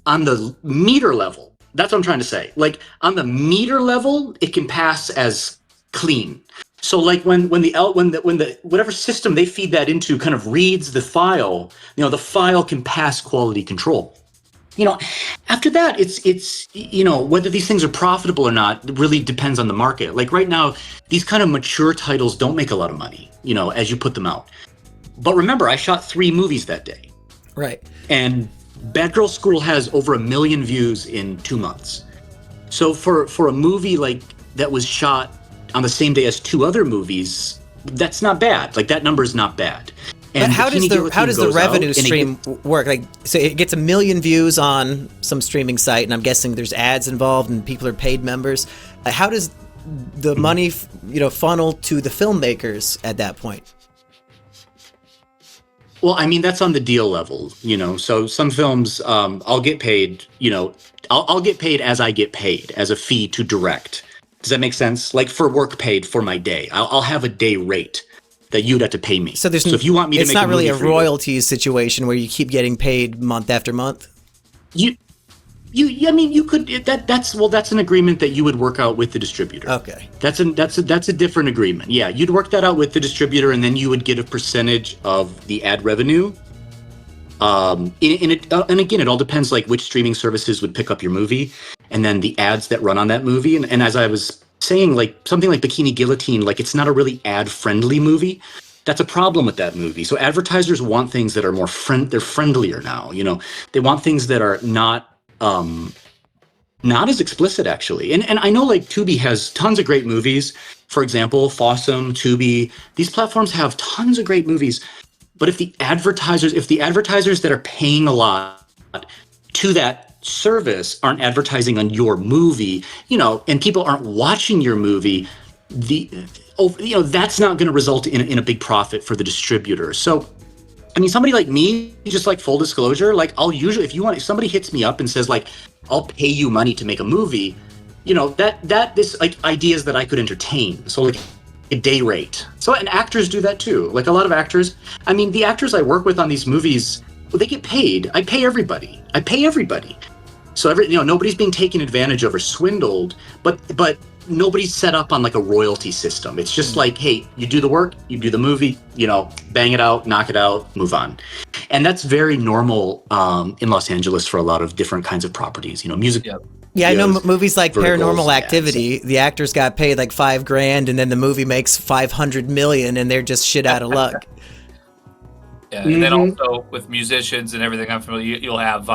on the meter level. That's what I'm trying to say. Like on the meter level, it can pass as clean. So like when the whatever system they feed that into kind of reads the file, you know, the file can pass quality control. You know, after that, it's you know, whether these things are profitable or not really depends on the market. Like right now, these kind of mature titles don't make a lot of money, you know, as you put them out. But remember, I shot 3 movies that day. Right. And Bad Girl School has over 1 million views in 2 months. So for a movie like that was shot on the same day as 2 other movies, that's not bad. Like that number is not bad. And how does the revenue stream work? Like, so it gets 1 million views on some streaming site, and I'm guessing there's ads involved and people are paid members. How does the money, funnel to the filmmakers at that point? Well, I mean, that's on the deal level, so some films, I'll get paid, I'll get paid as I get paid as a fee to direct. Does that make sense? Like for work paid for my day, I'll have a day rate that you'd have to pay me. So if you want me to it's make not really a movie for you, royalties situation where you keep getting paid month after month. I mean, you could. That's an agreement that you would work out with the distributor. Okay. That's a different agreement. Yeah, you'd work that out with the distributor, and then you would get a percentage of the ad revenue. And again, it all depends like which streaming services would pick up your movie, and then the ads that run on that movie. And as I was saying, like something like Bikini Guillotine, like it's not a really ad-friendly movie. That's a problem with that movie. So advertisers want things that are more they're friendlier now. They want things that are not as explicit actually. And I know like Tubi has tons of great movies. For example, Fossum, Tubi, these platforms have tons of great movies. But if the advertisers that are paying a lot to that service aren't advertising on your movie, and people aren't watching your movie, that's not going to result in a big profit for the distributor. So I mean, somebody like me, just like full disclosure, like I'll usually, if somebody hits me up and says like, I'll pay you money to make a movie, this like ideas that I could entertain. So like a day rate. So, and actors do that too. Like a lot of actors, I mean, the actors I work with on these movies, well, they get paid. I pay everybody. So nobody's being taken advantage of or swindled, but nobody's set up on like a royalty system. It's just like, hey, you do the work, you do the movie, bang it out, knock it out, move on. And that's very normal in Los Angeles for a lot of different kinds of properties, music. Yeah, I know movies like verticals, Paranormal Activity, the actors got paid like $5,000 and then the movie makes $500 million and they're just shit out of luck. Yeah, and then also with musicians and everything, I'm familiar, you'll have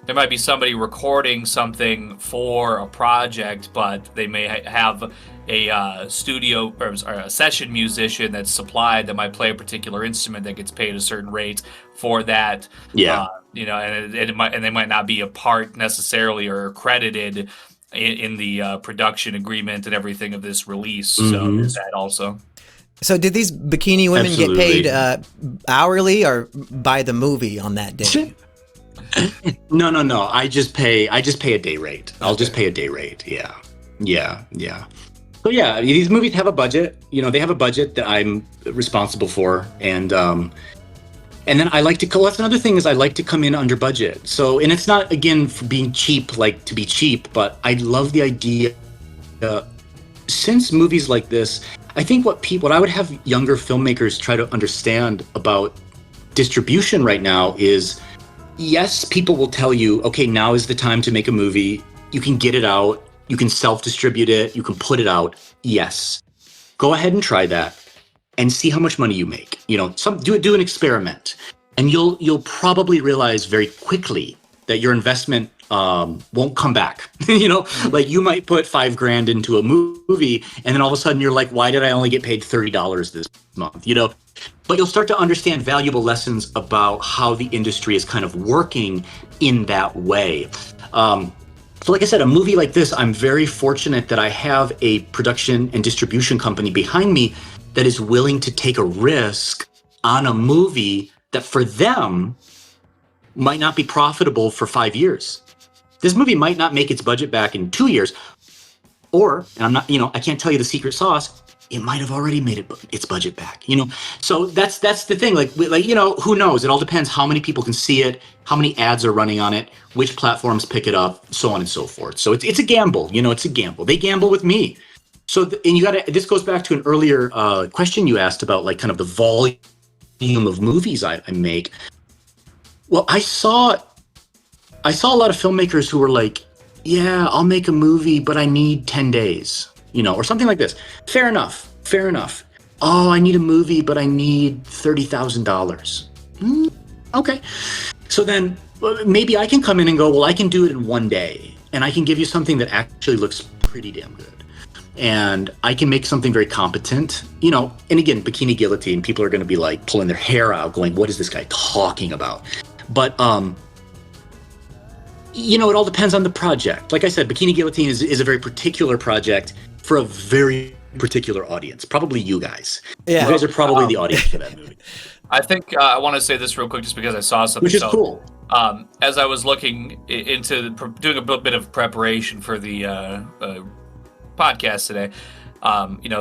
there might be somebody recording something for a project, but they may have a studio or a session musician that's supplied that might play a particular instrument that gets paid a certain rate for that. Yeah. And they might not be a part necessarily or credited in the production agreement and everything of this release. So there's that also. So did these bikini women Absolutely. get paid hourly or by the movie on that day? No. I just pay a day rate. I'll just pay a day rate. Yeah. So yeah, these movies have a budget. They have a budget that I'm responsible for, and then I like to. That's another thing is I like to come in under budget. So, and it's not again for being cheap, like to be cheap, but I love the idea. Since movies like this, I think what I would have younger filmmakers try to understand about distribution right now is, yes, people will tell you, okay, now is the time to make a movie. You can get it out. You can self-distribute it. You can put it out. Yes. Go ahead and try that and see how much money you make. Do an experiment. And you'll probably realize very quickly that your investment won't come back. Like you might put $5,000 into a movie and then all of a sudden you're like, why did I only get paid $30 this month? But you'll start to understand valuable lessons about how the industry is kind of working in that way. So like I said, a movie like this, I'm very fortunate that I have a production and distribution company behind me that is willing to take a risk on a movie that for them might not be profitable for 5 years. This movie might not make its budget back in 2 years, or, and I'm not, I can't tell you the secret sauce, it might have already made its budget back, So that's the thing, like, who knows? It all depends how many people can see it, how many ads are running on it, which platforms pick it up, so on and so forth. So it's a gamble, it's a gamble. They gamble with me. So, and this goes back to an earlier question you asked about like kind of the volume of movies I make. Well, I saw a lot of filmmakers who were like, yeah, I'll make a movie, but I need 10 days, or something like this. Fair enough. Oh, I need a movie, but I need $30,000. Okay. So then maybe I can come in and go, well, I can do it in 1 day and I can give you something that actually looks pretty damn good. And I can make something very competent, and again, Bikini Guillotine, people are going to be like pulling their hair out going, what is this guy talking about? But It all depends on the project. Like I said, Bikini Guillotine is a very particular project for a very particular audience. Probably you guys. Yeah. You guys are probably the audience for that movie. I think I want to say this real quick just because I saw something. Which is cool. As I was looking into doing a bit of preparation for the podcast today,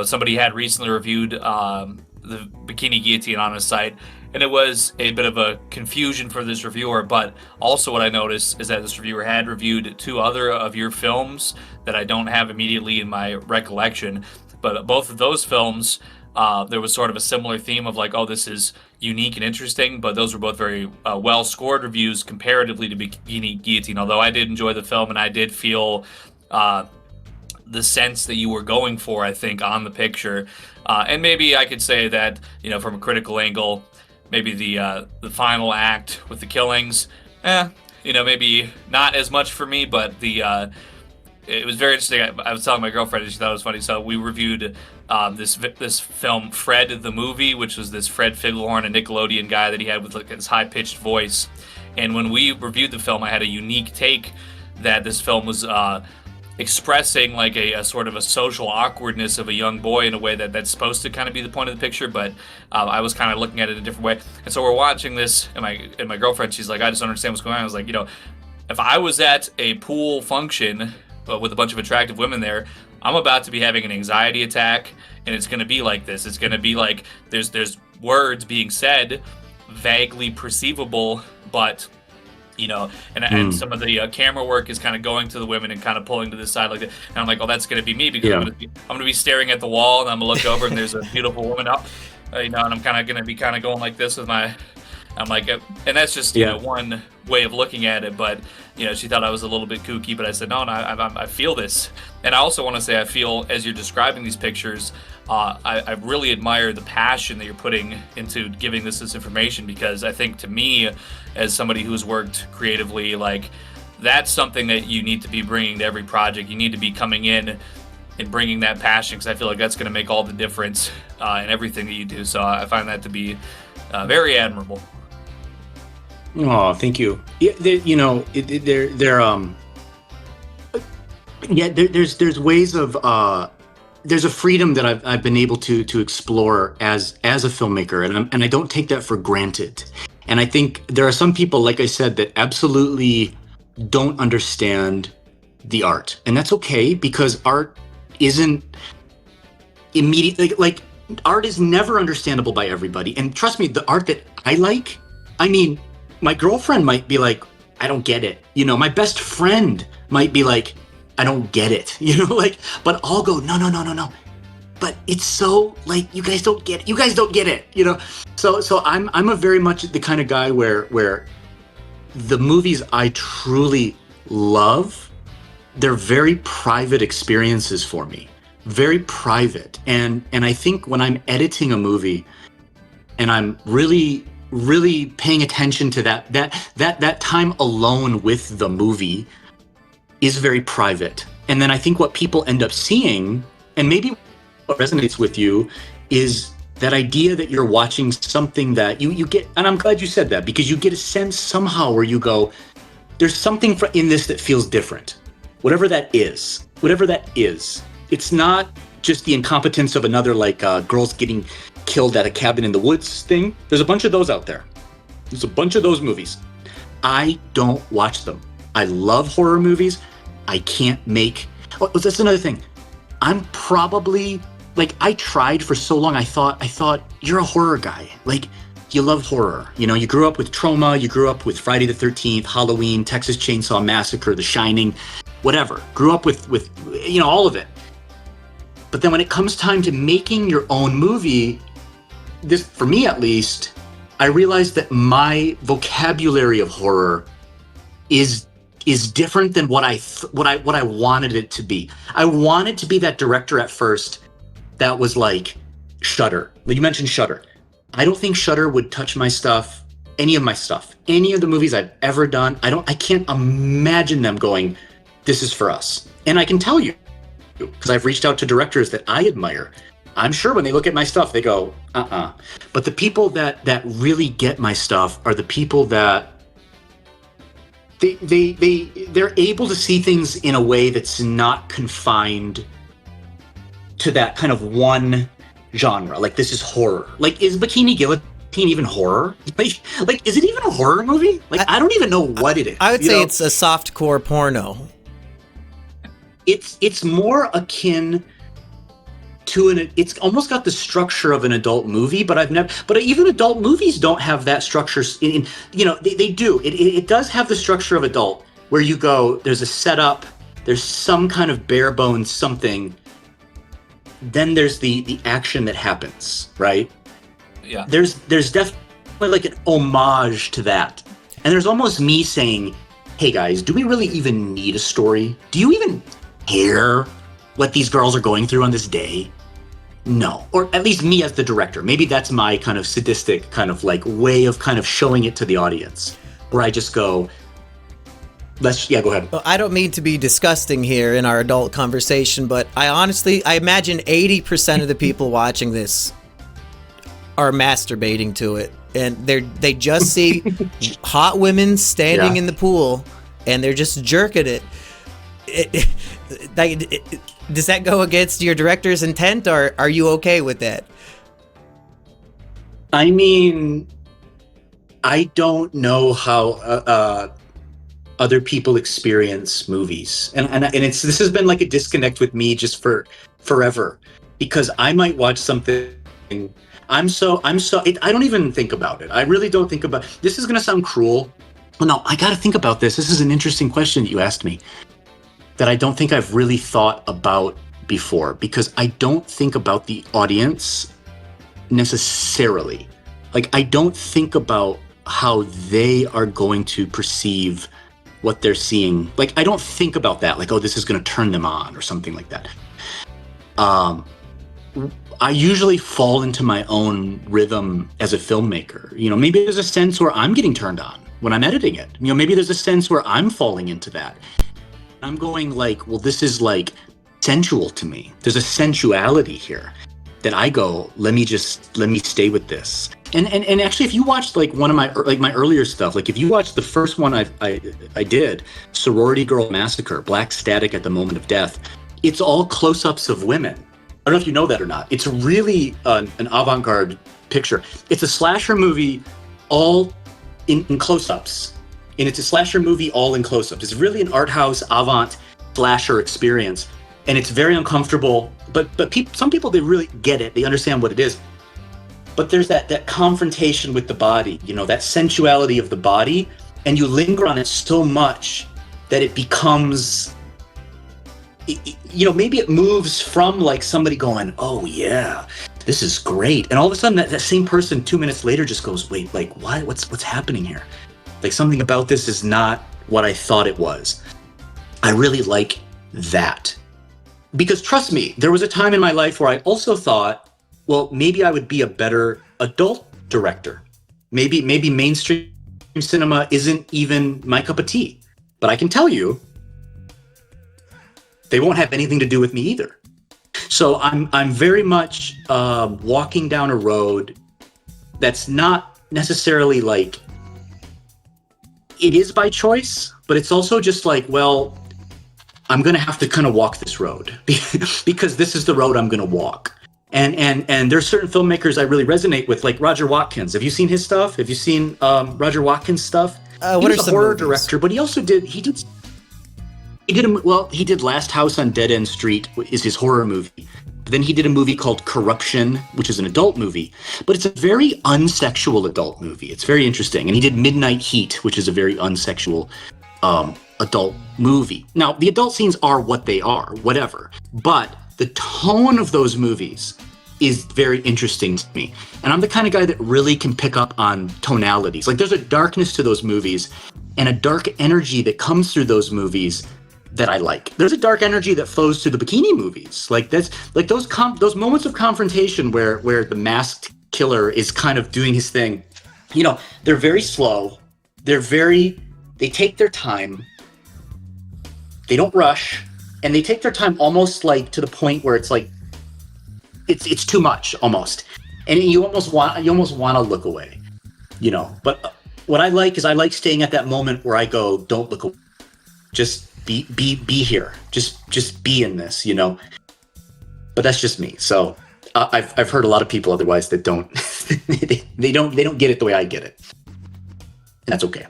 somebody had recently reviewed the Bikini Guillotine on his site, and it was a bit of a confusion for this reviewer. But also what I noticed is that this reviewer had reviewed 2 other of your films that I don't have immediately in my recollection. But both of those films, there was sort of a similar theme of like, oh, this is unique and interesting, but those were both very well scored reviews comparatively to Bikini Guillotine. Although I did enjoy the film and I did feel the sense that you were going for, I think, on the picture. And maybe I could say that, from a critical angle, maybe the final act with the killings, maybe not as much for me, but it was very interesting. I was telling my girlfriend, and she thought it was funny. So we reviewed this film, Fred the Movie, which was this Fred Figglehorn, a Nickelodeon guy that he had with like his high-pitched voice. And when we reviewed the film, I had a unique take that this film was expressing like a sort of a social awkwardness of a young boy in a way that's supposed to kind of be the point of the picture, but I was kind of looking at it a different way. And so we're watching this, and my girlfriend, she's like, I just don't understand what's going on. I was like, if I was at a pool function with a bunch of attractive women there, I'm about to be having an anxiety attack, and it's going to be like this. It's going to be like there's words being said, vaguely perceivable, but and some of the camera work is kind of going to the women and kind of pulling to the side like that. And I'm like, oh, that's going to be me, because I'm going to be staring at the wall, and I'm going to look over and there's a beautiful woman up, and I'm kind of going to be kind of going like this with my, I'm like, and that's just one way of looking at it. But she thought I was a little bit kooky, but I said no, I feel this. And I also want to say I feel, as you're describing these pictures, I really admire the passion that you're putting into giving this information, because I think, to me, as somebody who's worked creatively, like, that's something that you need to be bringing to every project. You need to be coming in and bringing that passion, because I feel like that's going to make all the difference in everything that you do. So I find that to be very admirable. Oh, thank you. Yeah, there's ways of there's a freedom that I've been able to explore as a filmmaker, and I don't take that for granted. And I think there are some people, like I said, that absolutely don't understand the art, and that's okay, because art isn't immediately like art is never understandable by everybody. And trust me, the art that I like, I mean, my girlfriend might be like, I don't get it. My best friend might be like, I don't get it. But I'll go, no. But it's so, like, you guys don't get it. You guys don't get it. So I'm a very much the kind of guy where the movies I truly love, they're very private experiences for me. Very private. And I think when I'm editing a movie and I'm really paying attention to that time alone with the movie is very private. And then I think what people end up seeing, and maybe what resonates with you, is that idea that you're watching something that you get, and I'm glad you said that, because you get a sense somehow where you go, there's something in this that feels different. Whatever that is. It's not just the incompetence of another, like, girls getting killed at a cabin in the woods thing. There's a bunch of those out there. There's a bunch of those movies. I don't watch them. I love horror movies. I can't make... Oh, that's another thing. I'm probably... Like, I tried for so long. I thought, you're a horror guy. Like, you love horror. You grew up with Trauma. You grew up with Friday the 13th, Halloween, Texas Chainsaw Massacre, The Shining, whatever. Grew up with all of it. But then when it comes time to making your own movie, this, for me at least, I realized that my vocabulary of horror is different than what I wanted it to be. I wanted to be that director at first that was like Shudder. You mentioned Shudder. I don't think Shudder would touch my stuff, any of the movies I've ever done. I can't imagine them going, this is for us. And I can tell you, because I've reached out to directors that I admire. I'm sure when they look at my stuff, they go, But the people that really get my stuff are the people that they're able to see things in a way that's not confined to that kind of one genre. Like, this is horror. Like, is Bikini Guillotine even horror? Like, is it even a horror movie? Like, I don't even know what it is. I would say it's a softcore porno. It's more akin to it's almost got the structure of an adult movie, but even adult movies don't have that structure. They do. It does have the structure of adult, where you go, there's a setup, there's some kind of bare bones something, then there's the action that happens, right? Yeah. There's definitely like an homage to that. And there's almost me saying, hey guys, do we really even need a story? Do you even care what these girls are going through on this day? No. Or at least me as the director. Maybe that's my kind of sadistic kind of like way of kind of showing it to the audience, where I just go, go ahead. Well, I don't mean to be disgusting here in our adult conversation, but I imagine 80% of the people watching this are masturbating to it, and they just see hot women standing in the pool, and they're just jerking it. Does that go against your director's intent, or are you okay with that? I mean, I don't know how other people experience movies, and this has been like a disconnect with me just for forever, because I might watch something. I don't even think about it. I really don't think about. This is gonna sound cruel. Well, no, I gotta think about this. This is an interesting question that you asked me, that I don't think I've really thought about before, because I don't think about the audience necessarily. Like, I don't think about how they are going to perceive what they're seeing. Like, I don't think about that, like, oh, this is going to turn them on or something like that. I usually fall into my own rhythm as a filmmaker. Maybe there's a sense where I'm getting turned on when I'm editing it. Maybe there's a sense where I'm falling into that. I'm going like, well, this is like sensual to me. There's a sensuality here that I go, let me stay with this. And actually, if you watched like one of my earlier stuff, like if you watched the first one I did, Sorority Girl Massacre, Black Static at the Moment of Death, it's all close-ups of women. I don't know if you know that or not. It's really an avant-garde picture. It's a slasher movie all in close-ups. And it's a slasher movie all in close-ups. It's really an art house avant slasher experience. And it's very uncomfortable, but some people, they really get it. They understand what it is. But there's that confrontation with the body, that sensuality of the body, and you linger on it so much that it becomes, maybe it moves from like somebody going, oh yeah, this is great. And all of a sudden that same person 2 minutes later just goes, wait, like what? What's happening here? Like, something about this is not what I thought it was. I really like that. Because trust me, there was a time in my life where I also thought, well, maybe I would be a better adult director. Maybe mainstream cinema isn't even my cup of tea. But I can tell you, they won't have anything to do with me either. So I'm very much walking down a road that's not necessarily like, it is by choice, but it's also just like, well, I'm going to have to kind of walk this road because this is the road I'm going to walk. And there's certain filmmakers I really resonate with, like Roger Watkins. Have you seen his stuff? Have you seen Roger Watkins' stuff? He was a horror director, but he did Last House on Dead End Street is his horror movie. Then he did a movie called Corruption, which is an adult movie, but it's a very unsexual adult movie. It's very interesting. And he did Midnight Heat, which is a very unsexual adult movie. Now, the adult scenes are what they are, whatever. But the tone of those movies is very interesting to me. And I'm the kind of guy that really can pick up on tonalities. Like, there's a darkness to those movies and a dark energy that comes through those movies that I like. There's a dark energy that flows through the Bikini movies. Like, that's like those moments of confrontation where the masked killer is kind of doing his thing. They're very slow. They take their time. They don't rush, and they take their time almost like to the point where it's like it's too much almost, and you almost want to look away, But what I like is I like staying at that moment where I go, don't look away. Just be here. Just be in this, you know. But that's just me. So I've heard a lot of people otherwise that don't they don't get it the way I get it, and that's okay.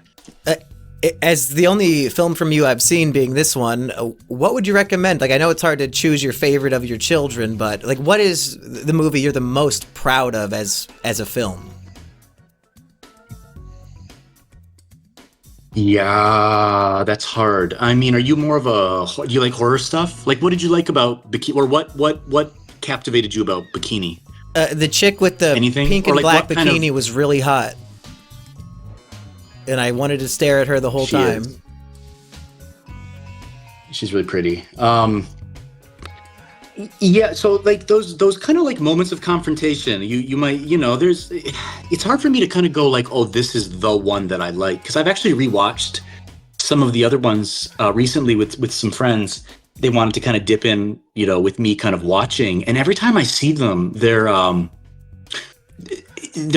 As the only film from you I've seen being this one, what would you recommend? Like, I know it's hard to choose your favorite of your children, but like, what is the movie you're the most proud of as a film? Yeah, that's hard. I mean, are you more of do you like horror stuff? Like, what did you like about Bikini, or what captivated you about Bikini? The chick with the Anything? pink Or and like black what kind of- bikini was really hot. And I wanted to stare at her the whole She time. is. She's really pretty. Yeah, so like those kind of like moments of confrontation, you might, you know, it's hard for me to kind of go like, oh, this is the one that I like, because I've actually rewatched some of the other ones recently with some friends. They wanted to kind of dip in, you know, with me kind of watching, and every time I see them, they're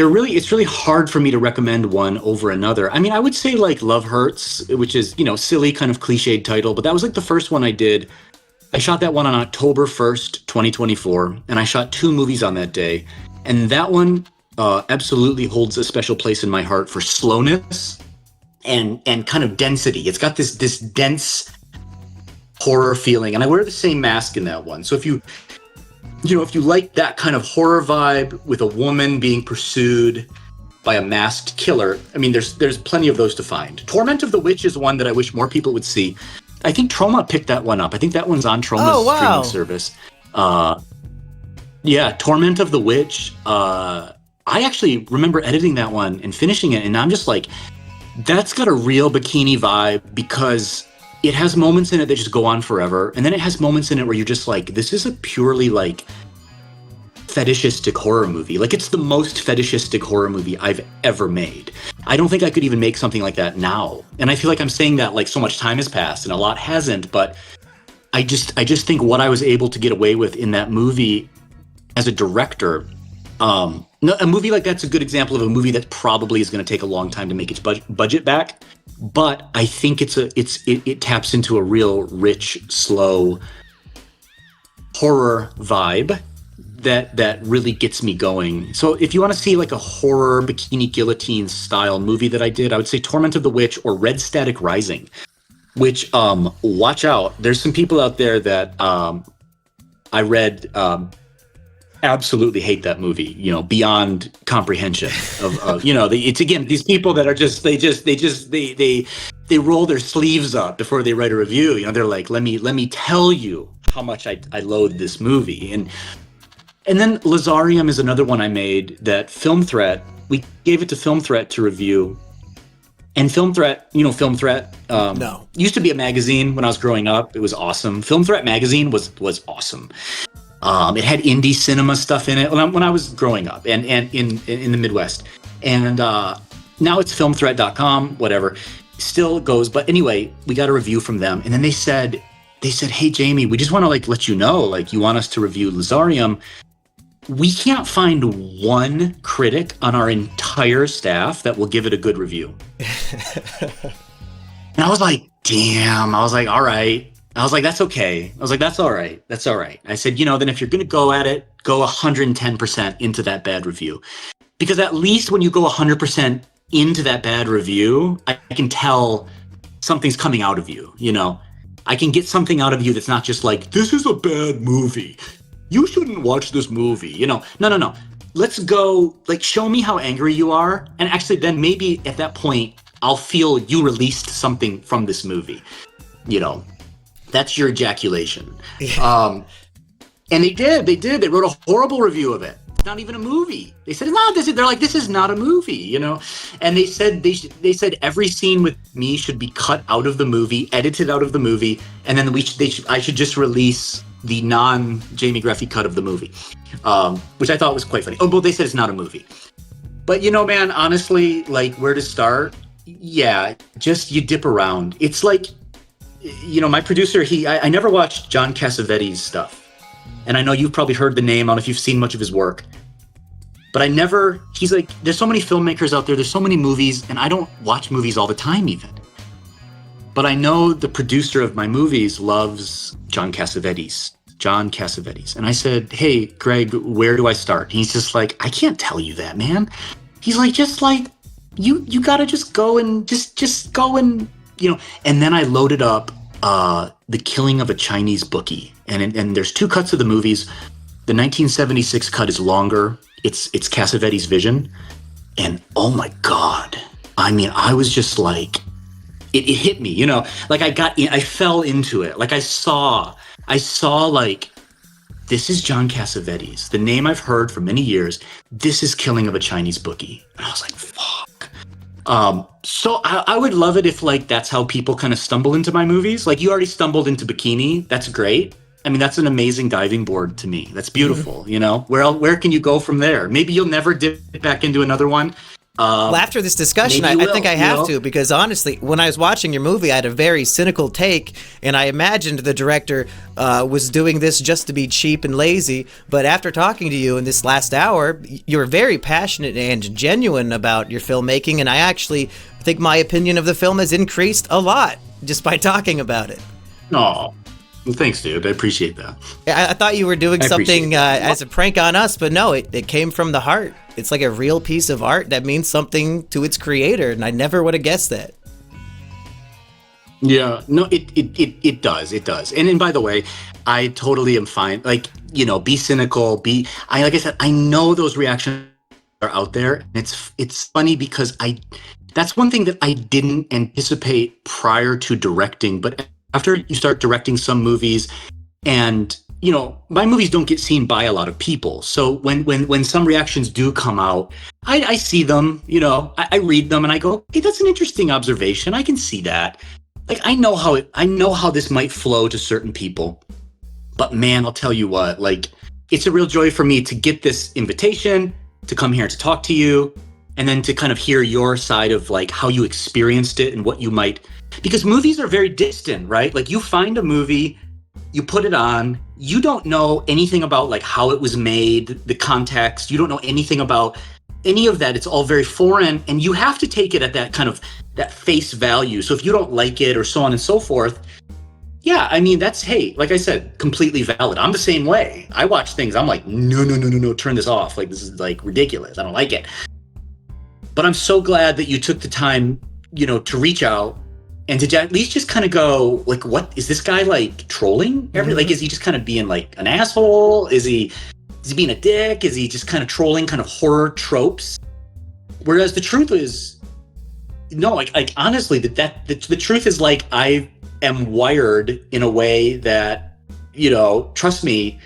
really, it's really hard for me to recommend one over another. I mean, I would say like Love Hurts, which is, you know, silly kind of cliched title, but that was like the first one I did. I shot that one on October 1st, 2024, and I shot 2 movies on that day. And that one absolutely holds a special place in my heart for slowness and kind of density. It's got this dense horror feeling, and I wear the same mask in that one. So if you like that kind of horror vibe with a woman being pursued by a masked killer, I mean, there's plenty of those to find. Torment of the Witch is one that I wish more people would see. I think Troma picked that one up. I think that one's on Troma's streaming service. Yeah, Torment of the Witch. I actually remember editing that one and finishing it, and I'm just like, that's got a real Bikini vibe, because it has moments in it that just go on forever, and then it has moments in it where you're just like, this is a purely like fetishistic horror movie. Like, it's the most fetishistic horror movie I've ever made. I don't think I could even make something like that now. And I feel like I'm saying that like so much time has passed and a lot hasn't, but I just think what I was able to get away with in that movie as a director, a movie like that's a good example of a movie that probably is going to take a long time to make its budget back. But I think it taps into a real rich, slow horror vibe that really gets me going. So if you want to see like a horror Bikini Guillotine style movie that I did, I would say Torment of the Witch or Red Static Rising, which watch out. There's some people out there that I read absolutely hate that movie, you know, beyond comprehension of you know, it's again, these people that are just they roll their sleeves up before they write a review. You know, they're like, let me tell you how much I loathe this movie. And then Lazarium is another one I made that Film Threat, we gave it to Film Threat to review. And Film Threat, you know, Film Threat No. used to be a magazine when I was growing up. It was awesome. Film Threat magazine was awesome. It had indie cinema stuff in it when I was growing up and in the Midwest. And now it's filmthreat.com, whatever. Still goes. But anyway, we got a review from them. And then they said, hey, Jamie, we just want to like let you know, like, you want us to review Lazarium. We can't find one critic on our entire staff that will give it a good review. And I was like, damn. I was like, all right. I was like, that's okay. I was like, that's all right. That's all right. I said, you know, then if you're going to go at it, go 110% into that bad review. Because at least when you go 100% into that bad review, I can tell something's coming out of you, you know? I can get something out of you that's not just like, this is a bad movie. You shouldn't watch this movie, you know? No. Let's go, like, show me how angry you are. And actually, then maybe at that point, I'll feel you released something from this movie, you know? That's your ejaculation. And they did. They wrote a horrible review of it. It's not even a movie. They said, no, they're like, this is not a movie, you know? And they said said every scene with me should be cut out of the movie, edited out of the movie, and then I should just release the non-Jamie Grefe cut of the movie, which I thought was quite funny. Oh, well, they said it's not a movie. But, you know, man, honestly, like, where to start? Yeah, just you dip around. It's like, you know, my producer, I never watched John Cassavetes' stuff. And I know you've probably heard the name. I don't know if you've seen much of his work. But I never, he's like, there's so many filmmakers out there, there's so many movies, and I don't watch movies all the time even. But I know the producer of my movies loves John Cassavetes. And I said, hey, Greg, where do I start? He's just like, I can't tell you that, man. He's like, just like, you gotta just go and just go and, you know. And then I loaded up The Killing of a Chinese Bookie. And there's 2 cuts of the movies. The 1976 cut is longer. It's Cassavetes' vision. And oh my God. I mean, I was just like, it hit me, you know, like I fell into it. Like I saw like, this is John Cassavetes, the name I've heard for many years. This is Killing of a Chinese Bookie. And I was like, fuck. So I would love it if like, that's how people kind of stumble into my movies. Like you already stumbled into Bikini. That's great. I mean, that's an amazing diving board to me. That's beautiful. You know, where can you go from there? Maybe you'll never dip back into another one. Well, after this discussion, I think I have to, because honestly, when I was watching your movie, I had a very cynical take, and I imagined the director was doing this just to be cheap and lazy. But after talking to you in this last hour, you were very passionate and genuine about your filmmaking, and I actually think my opinion of the film has increased a lot just by talking about it. Oh, well, thanks, dude. I appreciate that. I thought you were doing something as a prank on us, but no, it came from the heart. It's like a real piece of art that means something to its creator, and I never would have guessed that. Yeah, no, it does. And by the way, I totally am fine. Like, you know, be cynical, like I said, I know those reactions are out there. And it's funny because that's one thing that I didn't anticipate prior to directing, but after you start directing some movies, and you know, my movies don't get seen by a lot of people. So when some reactions do come out, I see them, you know, I read them and I go, hey, that's an interesting observation. I can see that. Like, I know how this might flow to certain people, but man, I'll tell you what, like, it's a real joy for me to get this invitation to come here to talk to you, and then to kind of hear your side of like how you experienced it and what you might, because movies are very distant, right? Like you find a movie, you put it on, you don't know anything about like how it was made, the context, you don't know anything about any of that. It's all very foreign, and you have to take it at that kind of that face value. So if you don't like it or so on and so forth, yeah, I mean, that's, hey, like I said, completely valid. I'm the same way. I watch things, I'm like, no, turn this off. Like, this is like ridiculous. I don't like it. But I'm so glad that you took the time, you know, to reach out and to at least just kind of go, like, what is this guy like trolling? Like, is he just kind of being like an asshole? Is he being a dick? Is he just kind of trolling kind of horror tropes? Whereas the truth is, no, like honestly, the truth is like, I am wired in a way that, you know, trust me,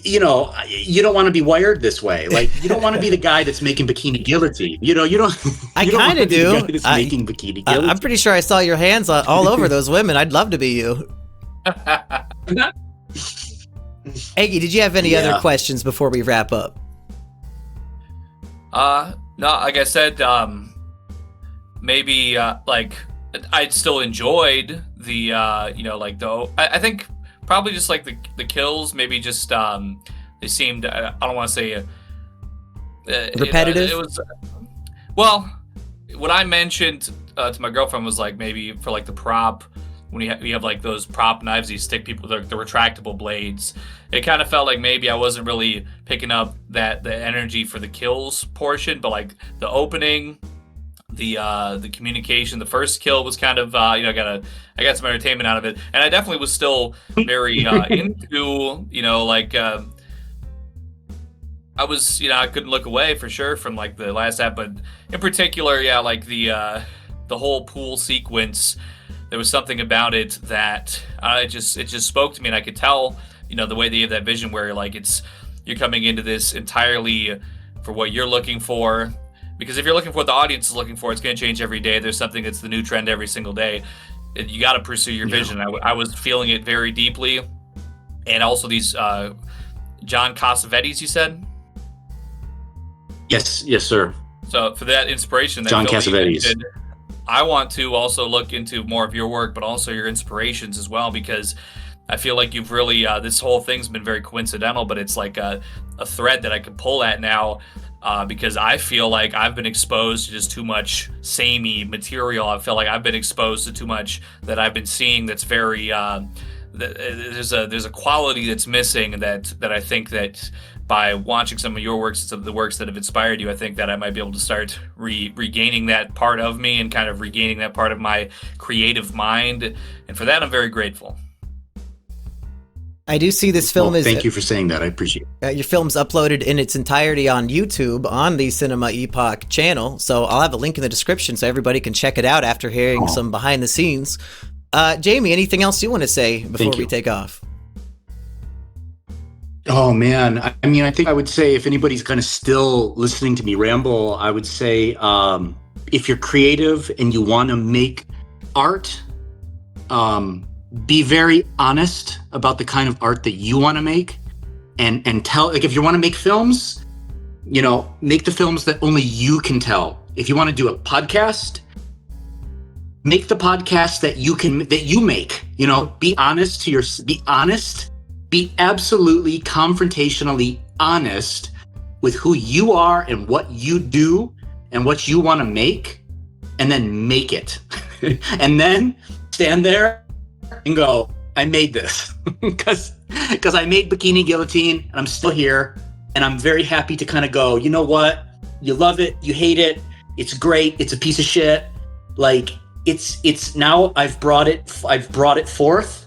you know, you don't want to be wired this way. Like, you don't want to be the guy that's making Bikini Guillotine. You know, you don't. I kind of do. The guy that's making Bikini Guillotine. I'm pretty sure I saw your hands all over those women. I'd love to be you. Eggy, did you have any other questions before we wrap up? No, like I said, maybe like I still enjoyed the you know, like I think probably just like the kills, maybe just they seemed, I don't want to say repetitive. It was well, what I mentioned to my girlfriend was like maybe for like the prop, when you have like those prop knives you stick people with the retractable blades, it kind of felt like maybe I wasn't really picking up the energy for the kills portion, but like the opening, the communication, the first kill was kind of you know, I got some entertainment out of it, and I definitely was still very into, you know, like I was, you know, I couldn't look away for sure from like the last app, but in particular, yeah, like the whole pool sequence, there was something about it that it just spoke to me, and I could tell, you know, the way they have that vision where like you're coming into this entirely for what you're looking for. Because if you're looking for what the audience is looking for, it's going to change every day. There's something that's the new trend every single day. You got to pursue your vision. I was feeling it very deeply. And also these John Cassavetes, you said? Yes, sir. So for that inspiration, that John Cassavetes, I want to also look into more of your work, but also your inspirations as well, because I feel like you've really this whole thing's been very coincidental, but it's like a thread that I could pull at now. Because I feel like I've been exposed to just too much samey material. I feel like I've been exposed to too much that I've been seeing that's very there's a quality that's missing that I think that by watching some of your works, some of the works that have inspired you, I think that I might be able to start regaining that part of me and kind of regaining that part of my creative mind. And for that, I'm very grateful. I do see this film is. Thank you for saying that. I appreciate it. Your film's uploaded in its entirety on YouTube on the Cinema Epoch channel. So I'll have a link in the description so everybody can check it out after hearing some behind the scenes. Jamie, anything else you want to say before we take off? Oh, man. I mean, I think I would say if anybody's kind of still listening to me ramble, I would say if you're creative and you want to make art, be very honest about the kind of art that you want to make and tell, like, if you want to make films, you know, make the films that only you can tell. If you want to do a podcast, make the podcast that you make, you know, be honest, be absolutely confrontationally honest with who you are and what you do and what you want to make, and then make it. And then stand there and go, I made this because I made Bikini Guillotine and I'm still here, and I'm very happy to kind of go, you know what, you love it, you hate it, it's great, it's a piece of shit, like it's now I've brought it forth,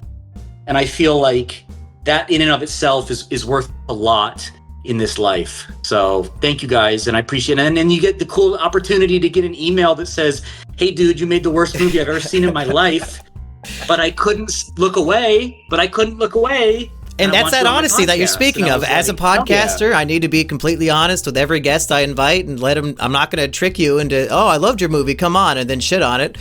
and I feel like that in and of itself is worth a lot in this life. So thank you guys, and I appreciate it. And then you get the cool opportunity to get an email that says, hey dude, you made the worst movie I've ever seen in my life. But I couldn't look away. And that's that honesty that you're speaking of. As a podcaster, I need to be completely honest with every guest I invite and let them, I'm not going to trick you into, oh, I loved your movie, come on, and then shit on it.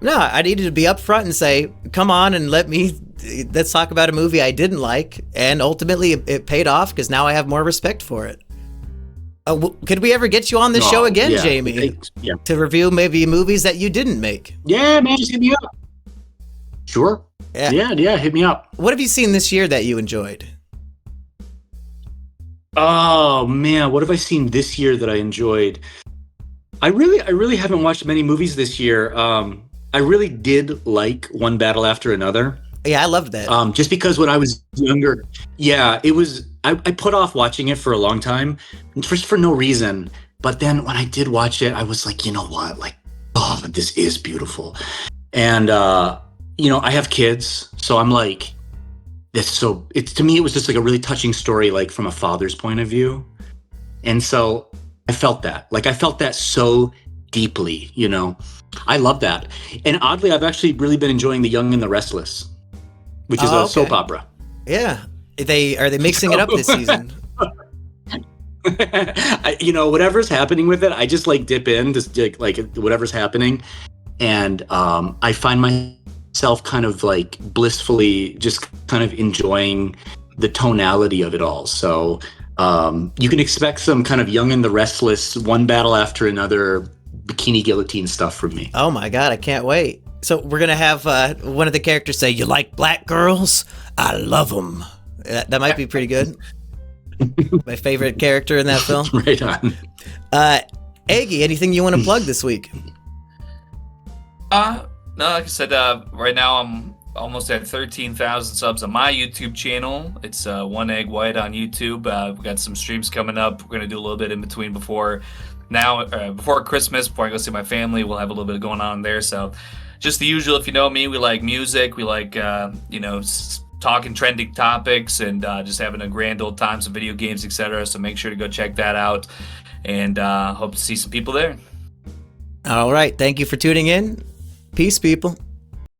No, I needed to be upfront and say, come on and let's talk about a movie I didn't like. And ultimately it paid off because now I have more respect for it. Could we ever get you on the show again, Jamie? Yeah. To review maybe movies that you didn't make? Yeah, man, just hit me up. Sure. Yeah, hit me up. What have you seen this year that you enjoyed? Oh man, what have I seen this year that I enjoyed? I really haven't watched many movies this year. I really did like One Battle After Another. Yeah, I loved that. Just because when I was younger, it was I put off watching it for a long time, just for no reason. But then when I did watch it, I was like, you know what? Like, oh, this is beautiful. And you know, I have kids, so I'm like, to me, it was just like a really touching story, like from a father's point of view. And so I felt that so deeply, you know. I love that. And oddly, I've actually really been enjoying The Young and the Restless, which is a soap opera. Yeah. Are they mixing it up this season? You know, whatever's happening with it, I just like dip in, just like whatever's happening. And I find myself kind of like blissfully just kind of enjoying the tonality of it all. So you can expect some kind of Young and the Restless, One Battle After Another, Bikini Guillotine stuff from me. Oh my God, I can't wait. So we're going to have one of the characters say, you like black girls? I love them. That might be pretty good. My favorite character in that film. Right on. Eggy, anything you want to plug this week? No, like I said, right now I'm almost at 13,000 subs on my YouTube channel. It's One Egg White on YouTube. We've got some streams coming up. We're going to do a little bit in between before Christmas, before I go see my family. We'll have a little bit going on there. So just the usual. If you know me, we like music. We like, talking trending topics and just having a grand old time, some video games, etc. So make sure to go check that out, and hope to see some people there. All right. Thank you for tuning in. Peace, people.